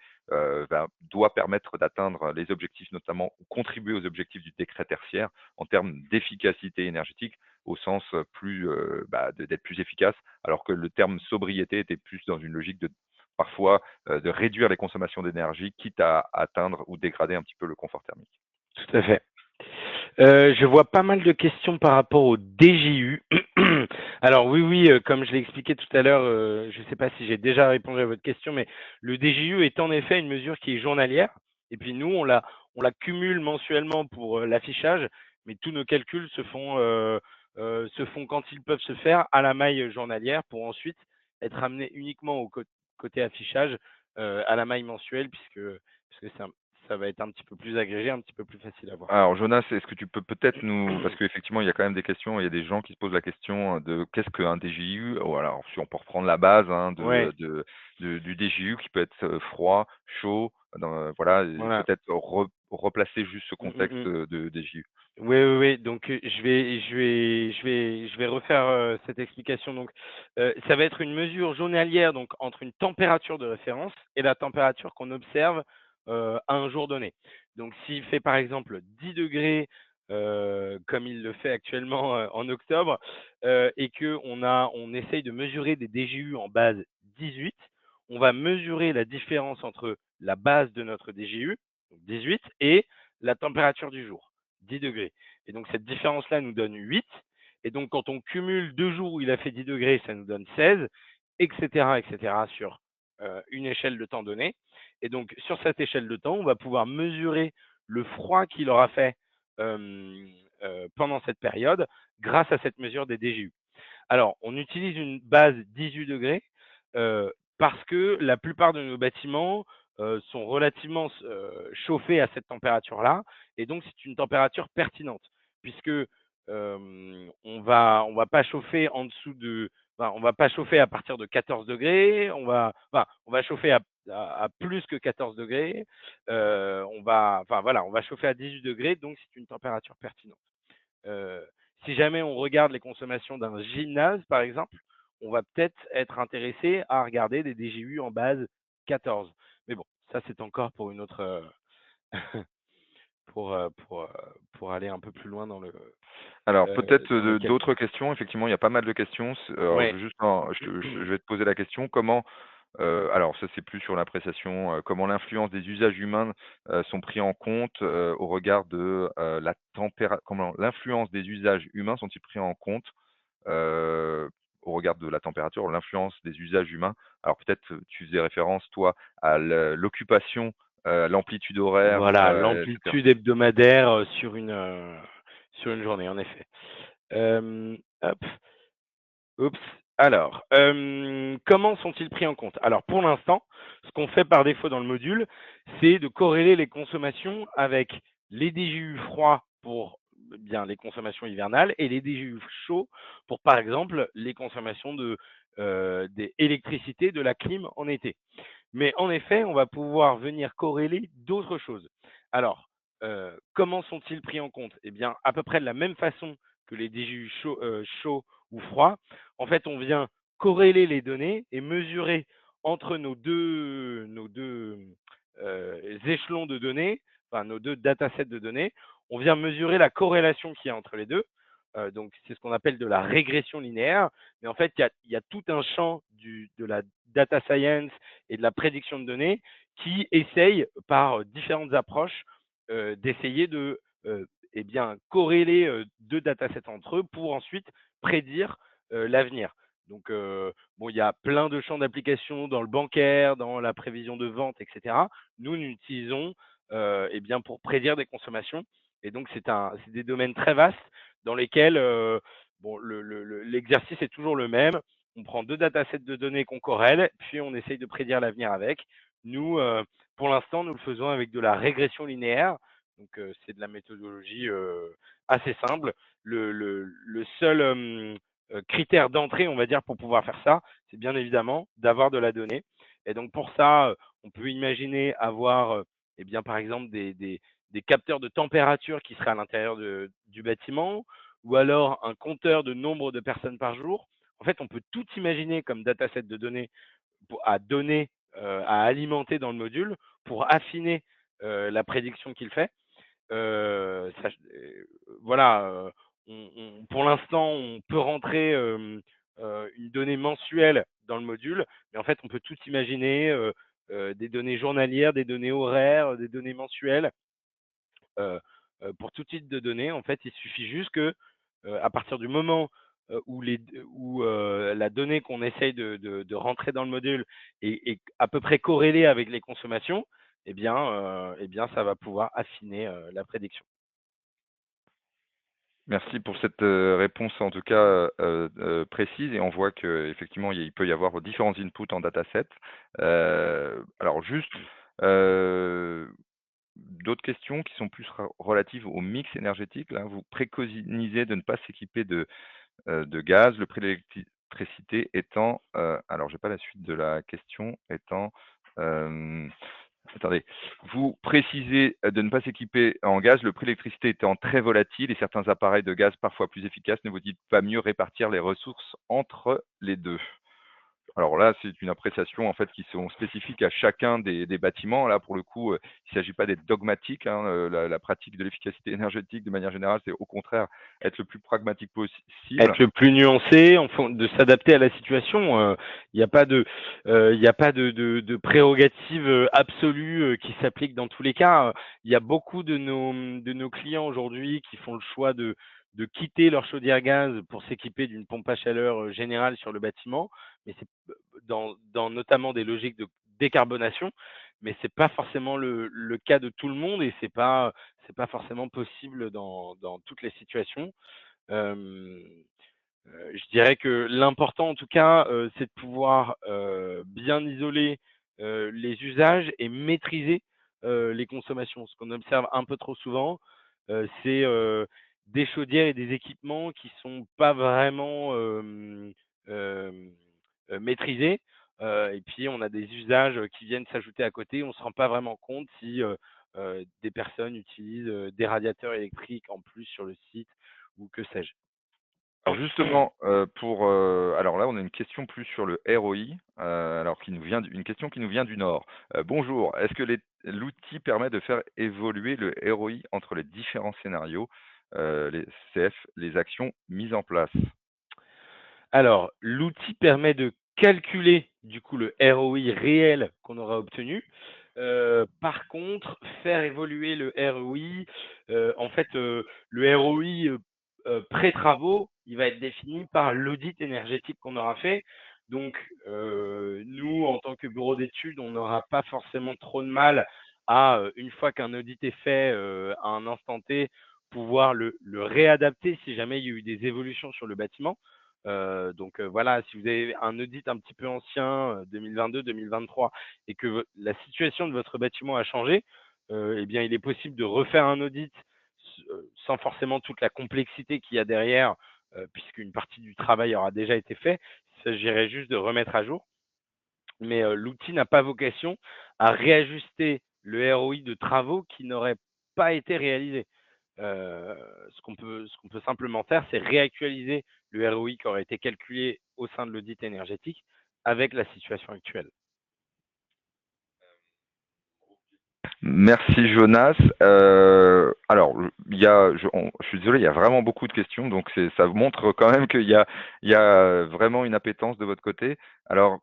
doit permettre d'atteindre les objectifs, notamment, ou contribuer aux objectifs du décret tertiaire en termes d'efficacité énergétique, au sens d'être plus efficace, alors que le terme sobriété était plus dans une logique de parfois de réduire les consommations d'énergie, quitte à atteindre ou dégrader un petit peu le confort thermique. Tout à fait. Je vois pas mal de questions par rapport au DJU. Alors oui, oui, comme je l'ai expliqué tout à l'heure, je ne sais pas si j'ai déjà répondu à votre question, mais le DJU est en effet une mesure qui est journalière. Et puis nous, on la cumule mensuellement pour l'affichage, mais tous nos calculs se font quand ils peuvent se faire à la maille journalière pour ensuite être amenés uniquement au côté affichage à la maille mensuelle, puisque ça va être un petit peu plus agrégé, un petit peu plus facile à voir. Alors Jonas, est-ce que tu peux peut-être nous, parce qu'effectivement il y a quand même des questions, il y a des gens qui se posent la question de qu'est-ce qu'un DJU? Ou alors si on peut reprendre la base hein, Ouais, du DJU qui peut être froid, chaud, voilà, et voilà. peut-être replacer juste ce Mmh, mmh, contexte mmh. de DJU. Oui, oui, oui. Donc, je vais refaire cette explication. Donc, ça va être une mesure journalière, donc entre une température de référence et la température qu'on observe à un jour donné. Donc, s'il fait par exemple 10 degrés, comme il le fait actuellement en octobre, et que on essaye de mesurer des DGU en base 18, on va mesurer la différence entre la base de notre DGU, donc 18, et la température du jour. 10 degrés. Et donc cette différence-là nous donne 8. Et donc quand on cumule 2 jours où il a fait 10 degrés, ça nous donne 16, etc., sur une échelle de temps donnée. Et donc sur cette échelle de temps, on va pouvoir mesurer le froid qu'il aura fait pendant cette période grâce à cette mesure des DGU. Alors, on utilise une base 18 degrés parce que la plupart de nos bâtiments sont relativement chauffés à cette température-là, et donc c'est une température pertinente, puisque on va pas chauffer en dessous de, enfin, on va pas chauffer à partir de 14 degrés, on va chauffer à plus que 14 degrés, on va chauffer à 18 degrés, donc c'est une température pertinente. Euh, Si jamais on regarde les consommations d'un gymnase, par exemple, on va peut-être être intéressé à regarder des DGU en base 14. Mais bon, ça c'est encore pour une autre, pour aller un peu plus loin Alors peut-être dans le d'autres calcul. questions. Effectivement, il y a pas mal de questions. Alors je Ouais. vais juste, je vais te poser la question. Comment alors ça, c'est plus sur l'appréciation, comment l'influence des usages humains, sont pris en compte, au regard de, la tempéra comment l'influence des usages humains sont-ils pris en compte, heu, au regard de la température, l'influence des usages humains? Alors peut-être, tu faisais référence, toi, à l'occupation, l'amplitude horaire, Voilà, et cetera. l'amplitude hebdomadaire sur une journée, en effet. Hop. Oups. Alors, comment sont-ils pris en compte? Alors, pour l'instant, ce qu'on fait par défaut dans le module, c'est de corréler les consommations avec les DJU froids pour bien les consommations hivernales et les DJU chauds pour, par exemple, les consommations des électricités, de la clim en été. Mais en effet, on va pouvoir venir corréler d'autres choses. Alors, comment sont-ils pris en compte? Eh bien, à peu près de la même façon que les DJU chauds ou froids. En fait, on vient corréler les données et mesurer entre nos deux échelons de données, enfin nos deux datasets de données, on vient mesurer la corrélation qu'il y a entre les deux. Donc, c'est ce qu'on appelle de la régression linéaire. Mais en fait, il y a tout un champ de la data science et de la prédiction de données qui essayent par différentes approches d'essayer de eh bien, corréler deux datasets entre eux pour ensuite prédire l'avenir. Donc, bon, il y a plein de champs d'application dans le bancaire, dans la prévision de vente, etc. Nous utilisons eh bien, pour prédire des consommations. Et donc, c'est des domaines très vastes dans lesquels bon, l'exercice est toujours le même. On prend deux datasets de données qu'on corrèle, puis on essaye de prédire l'avenir avec. Nous, pour l'instant, nous le faisons avec de la régression linéaire. Donc, c'est de la méthodologie assez simple. Le seul critère d'entrée, on va dire, pour pouvoir faire ça, c'est bien évidemment d'avoir de la donnée. Et donc, pour ça, on peut imaginer avoir, eh bien, par exemple, des capteurs de température qui seraient à l'intérieur du bâtiment, ou alors un compteur de nombre de personnes par jour. En fait, on peut tout imaginer comme dataset de données à donner, à alimenter dans le module pour affiner la prédiction qu'il fait. Voilà, pour l'instant, on peut rentrer une donnée mensuelle dans le module, mais en fait, on peut tout imaginer, des données journalières, des données horaires, des données mensuelles. euh, pour tout type de données, en fait, il suffit juste que, à partir du moment où la donnée qu'on essaye de rentrer dans le module est à peu près corrélée avec les consommations, eh bien, ça va pouvoir affiner la prédiction. Merci pour cette réponse en tout cas précise et on voit qu'effectivement il peut y avoir différents inputs en dataset. Alors juste d'autres questions qui sont plus relatives au mix énergétique. Là, vous préconisez de ne pas s'équiper de gaz, le prix de l'électricité étant, alors j'ai pas la suite de la question, étant, euh, attendez, vous précisez de ne pas s'équiper en gaz, le prix de l'électricité étant très volatile et certains appareils de gaz parfois plus efficaces, ne vous dites pas mieux répartir les ressources entre les deux? Alors là, c'est une appréciation en fait qui sont spécifiques à chacun des bâtiments. Là, pour le coup, il ne s'agit pas d'être dogmatique, hein, la pratique de l'efficacité énergétique de manière générale, c'est au contraire être le plus pragmatique possible. Être le plus nuancé, de s'adapter à la situation. Il n'y a pas de prérogative absolue qui s'applique dans tous les cas. Il y a beaucoup de nos clients aujourd'hui qui font le choix de quitter leur chaudière gaz pour s'équiper d'une pompe à chaleur générale sur le bâtiment, mais c'est dans notamment des logiques de décarbonation, mais c'est pas forcément le cas de tout le monde et c'est pas forcément possible dans toutes les situations. Euh, je dirais que l'important, en tout cas, c'est de pouvoir bien isoler les usages et maîtriser les consommations. Ce qu'on observe un peu trop souvent, c'est des chaudières et des équipements qui sont pas vraiment euh, maîtrisés. Et puis, on a des usages qui viennent s'ajouter à côté. On ne se rend pas vraiment compte si des personnes utilisent des radiateurs électriques en plus sur le site ou que sais-je. Alors justement, alors là, on a une question plus sur le ROI, alors une question qui nous vient du Nord. Bonjour, est-ce que l'outil permet de faire évoluer le ROI entre les différents scénarios, les CF, les actions mises en place? Alors, l'outil permet de calculer du coup le ROI réel qu'on aura obtenu. Par contre, faire évoluer le ROI, en fait, le ROI pré-travaux, il va être défini par l'audit énergétique qu'on aura fait. Donc, nous, en tant que bureau d'études, on n'aura pas forcément trop de mal à, une fois qu'un audit est fait, à un instant T, pouvoir le réadapter si jamais il y a eu des évolutions sur le bâtiment. Donc voilà, si vous avez un audit un petit peu ancien, 2022-2023, et que la situation de votre bâtiment a changé, eh bien, il est possible de refaire un audit sans forcément toute la complexité qu'il y a derrière puisqu'une partie du travail aura déjà été fait. Il s'agirait juste de remettre à jour. Mais l'outil n'a pas vocation à réajuster le ROI de travaux qui n'auraient pas été réalisés. Euh, ce qu'on peut simplement faire, c'est réactualiser le ROI qui aurait été calculé au sein de l'audit énergétique avec la situation actuelle. Merci Jonas. Alors, je suis désolé, il y a vraiment beaucoup de questions, donc ça montre quand même qu'il y a vraiment une appétence de votre côté. Alors,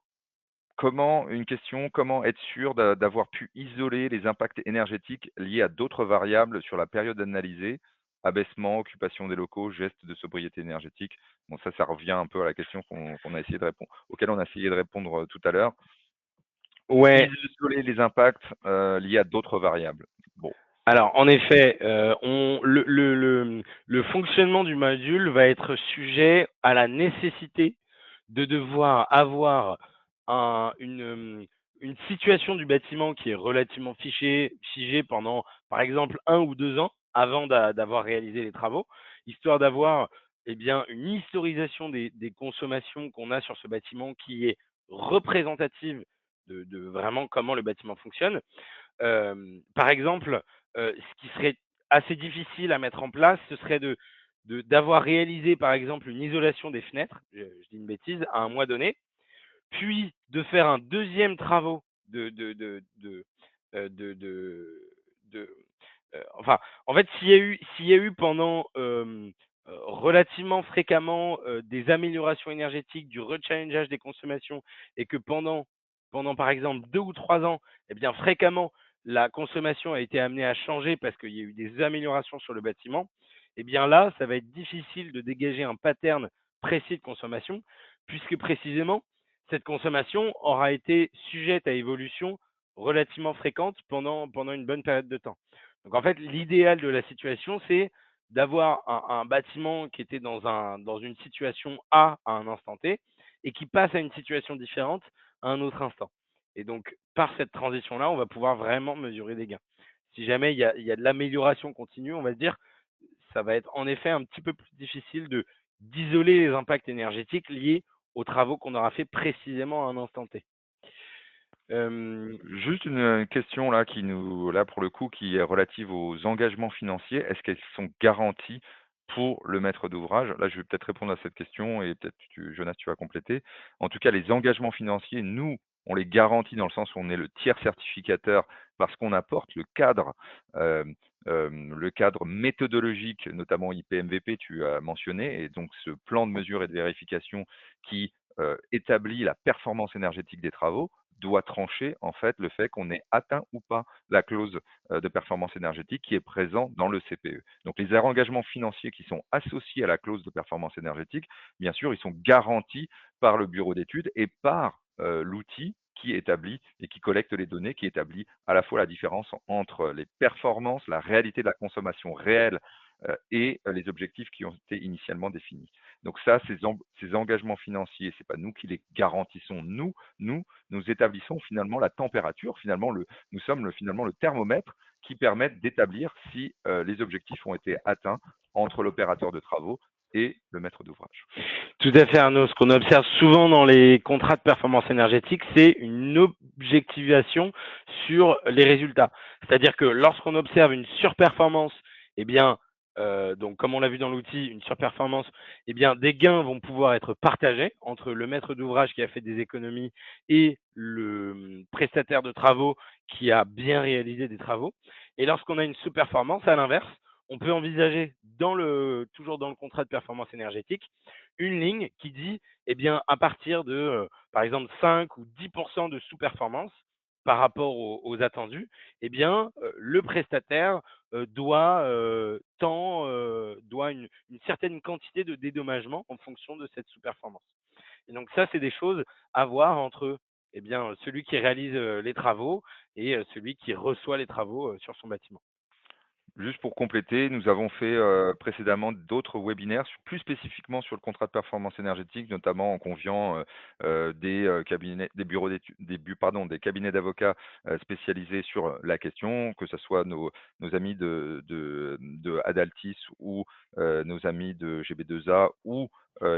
comment être sûr d'avoir pu isoler les impacts énergétiques liés à d'autres variables sur la période analysée, abaissement, occupation des locaux, gestes de sobriété énergétique. Bon, ça revient un peu à la question qu'on a essayé de répondre, auquel on a essayé de répondre tout à l'heure. Ouais, Isoler les impacts liés à d'autres variables. Bon, alors en effet, le fonctionnement du module va être sujet à la nécessité de devoir avoir une situation du bâtiment qui est relativement figée pendant, par exemple, 1 ou 2 ans avant d'avoir réalisé les travaux, histoire d'avoir eh bien, une historisation des consommations qu'on a sur ce bâtiment qui est représentative de vraiment comment le bâtiment fonctionne. Par exemple, ce qui serait assez difficile à mettre en place, ce serait d'avoir réalisé, par exemple, une isolation des fenêtres, je dis une bêtise, à un mois donné, puis de faire un deuxième travaux de enfin, en fait, s'il y a eu pendant relativement fréquemment des améliorations énergétiques, du rechallengeage des consommations, et que pendant par exemple 2 ou 3 ans, eh bien fréquemment la consommation a été amenée à changer parce qu'il y a eu des améliorations sur le bâtiment, eh bien là, ça va être difficile de dégager un pattern précis de consommation, puisque précisément cette consommation aura été sujette à évolution relativement fréquente pendant une bonne période de temps. Donc en fait, l'idéal de la situation, c'est d'avoir un bâtiment qui était dans une situation A à un instant T et qui passe à une situation différente à un autre instant. Et donc, par cette transition-là, on va pouvoir vraiment mesurer des gains. Si jamais il y a de l'amélioration continue, on va se dire, ça va être en effet un petit peu plus difficile d'isoler les impacts énergétiques liés aux travaux qu'on aura fait précisément à un instant T. juste une question là pour le coup qui est relative aux engagements financiers. Est-ce qu'elles sont garanties pour le maître d'ouvrage? Là, je vais peut-être répondre à cette question et peut-être Jonas, tu vas compléter. En tout cas, les engagements financiers, nous, on les garantit dans le sens où on est le tiers certificateur parce qu'on apporte euh, le cadre méthodologique, notamment IPMVP, tu as mentionné, et donc ce plan de mesure et de vérification qui établit la performance énergétique des travaux doit trancher en fait le fait qu'on ait atteint ou pas la clause de performance énergétique qui est présente dans le CPE. Donc les engagements financiers qui sont associés à la clause de performance énergétique, bien sûr, ils sont garantis par le bureau d'études et par l'outil qui établit et qui collecte les données, qui établit à la fois la différence entre les performances, la réalité de la consommation réelle et les objectifs qui ont été initialement définis. Donc ça, ces engagements financiers, c'est pas nous qui les garantissons, nous établissons finalement la température, nous sommes finalement le thermomètre qui permet d'établir si les objectifs ont été atteints entre l'opérateur de travaux et le maître d'ouvrage. Tout à fait, Arnaud. Ce qu'on observe souvent dans les contrats de performance énergétique, c'est une objectivation sur les résultats. C'est-à-dire que lorsqu'on observe une surperformance, eh bien, donc comme on l'a vu dans l'outil, une surperformance, eh bien, des gains vont pouvoir être partagés entre le maître d'ouvrage qui a fait des économies et le prestataire de travaux qui a bien réalisé des travaux. Et lorsqu'on a une sous-performance, à l'inverse, on peut envisager toujours dans le contrat de performance énergétique une ligne qui dit, eh bien, à partir de, par exemple, 5 ou 10% de sous-performance par rapport aux attendus, eh bien, le prestataire doit une certaine quantité de dédommagement en fonction de cette sous-performance. Et donc ça, c'est des choses à voir entre eh bien, celui qui réalise les travaux et celui qui reçoit les travaux sur son bâtiment. Juste pour compléter, nous avons fait précédemment d'autres webinaires, plus spécifiquement sur le contrat de performance énergétique, notamment en conviant des cabinets, des bureaux d'études, des cabinets d'avocats spécialisés sur la question, que ce soit nos amis de Adaltis ou nos amis de GB2A ou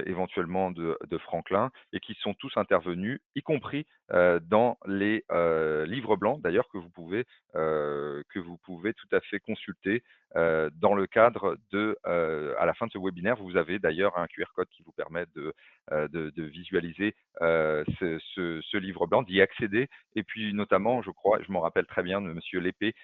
éventuellement de Franklin, et qui sont tous intervenus, y compris dans les livres blancs, d'ailleurs, que vous pouvez tout à fait consulter dans le cadre à la fin de ce webinaire. Vous avez d'ailleurs un QR code qui vous permet de visualiser ce livre blanc, d'y accéder, et puis notamment, je crois, je m'en rappelle très bien de Monsieur Lépée,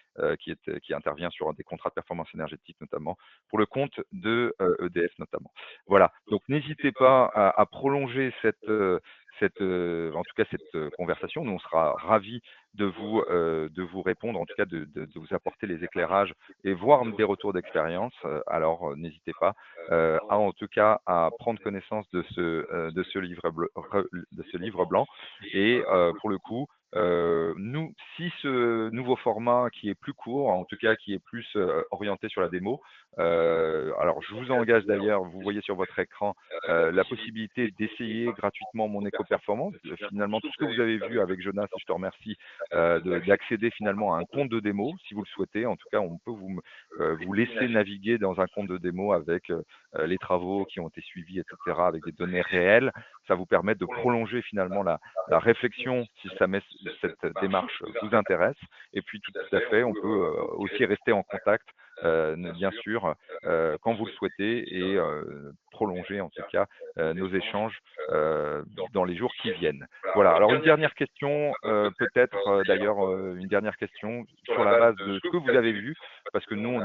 qui intervient sur des contrats de performance énergétique, notamment pour le compte de EDF notamment. Voilà, donc n'hésitez pas à prolonger en tout cas cette conversation. Nous, on sera ravis de vous répondre, en tout cas de vous apporter les éclairages et voir des retours d'expérience. Alors, n'hésitez pas en tout cas à prendre connaissance de ce livre blanc. Et pour le coup, nous, si ce nouveau format qui est plus court, en tout cas qui est plus orienté sur la démo, alors je vous engage d'ailleurs, vous voyez sur votre écran la possibilité d'essayer gratuitement mon éco-performance. Finalement, tout ce que vous avez vu avec Jonas, et je te remercie, d'accéder finalement à un compte de démo, si vous le souhaitez. En tout cas, on peut vous laisser naviguer dans un compte de démo avec les travaux qui ont été suivis, etc., avec des données réelles. Ça vous permet de prolonger finalement la réflexion, si cette démarche vous intéresse. Et puis, tout à fait, on peut aussi rester en contact, bien sûr, quand vous le souhaitez, et prolonger en tout cas nos échanges dans les jours qui viennent. Voilà. Alors une dernière question, peut-être d'ailleurs une dernière question sur la base de ce que vous avez vu, parce que nous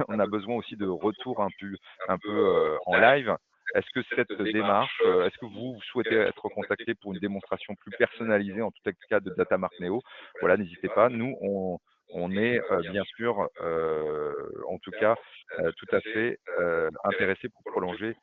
on a besoin aussi de retours un peu en live. Est-ce que cette démarche, est-ce que vous souhaitez être contacté pour une démonstration plus personnalisée, en tout cas de Datamark Neo? Voilà, n'hésitez pas. Nous, on est bien sûr, en tout cas, tout à fait intéressé pour prolonger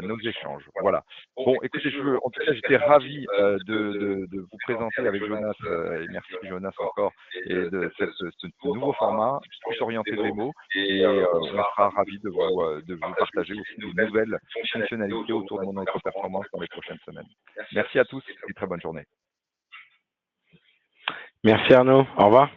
nos échanges. Voilà. Bon, écoutez, en tout cas, j'étais ravi de vous présenter avec Jonas, et merci Jonas encore, et ce nouveau format, plus orienté démo, et on sera ravi de vous partager aussi de nouvelles fonctionnalités autour de mon éco-performance dans les prochaines semaines. Merci à tous et très bonne journée. Merci Arnaud, au revoir.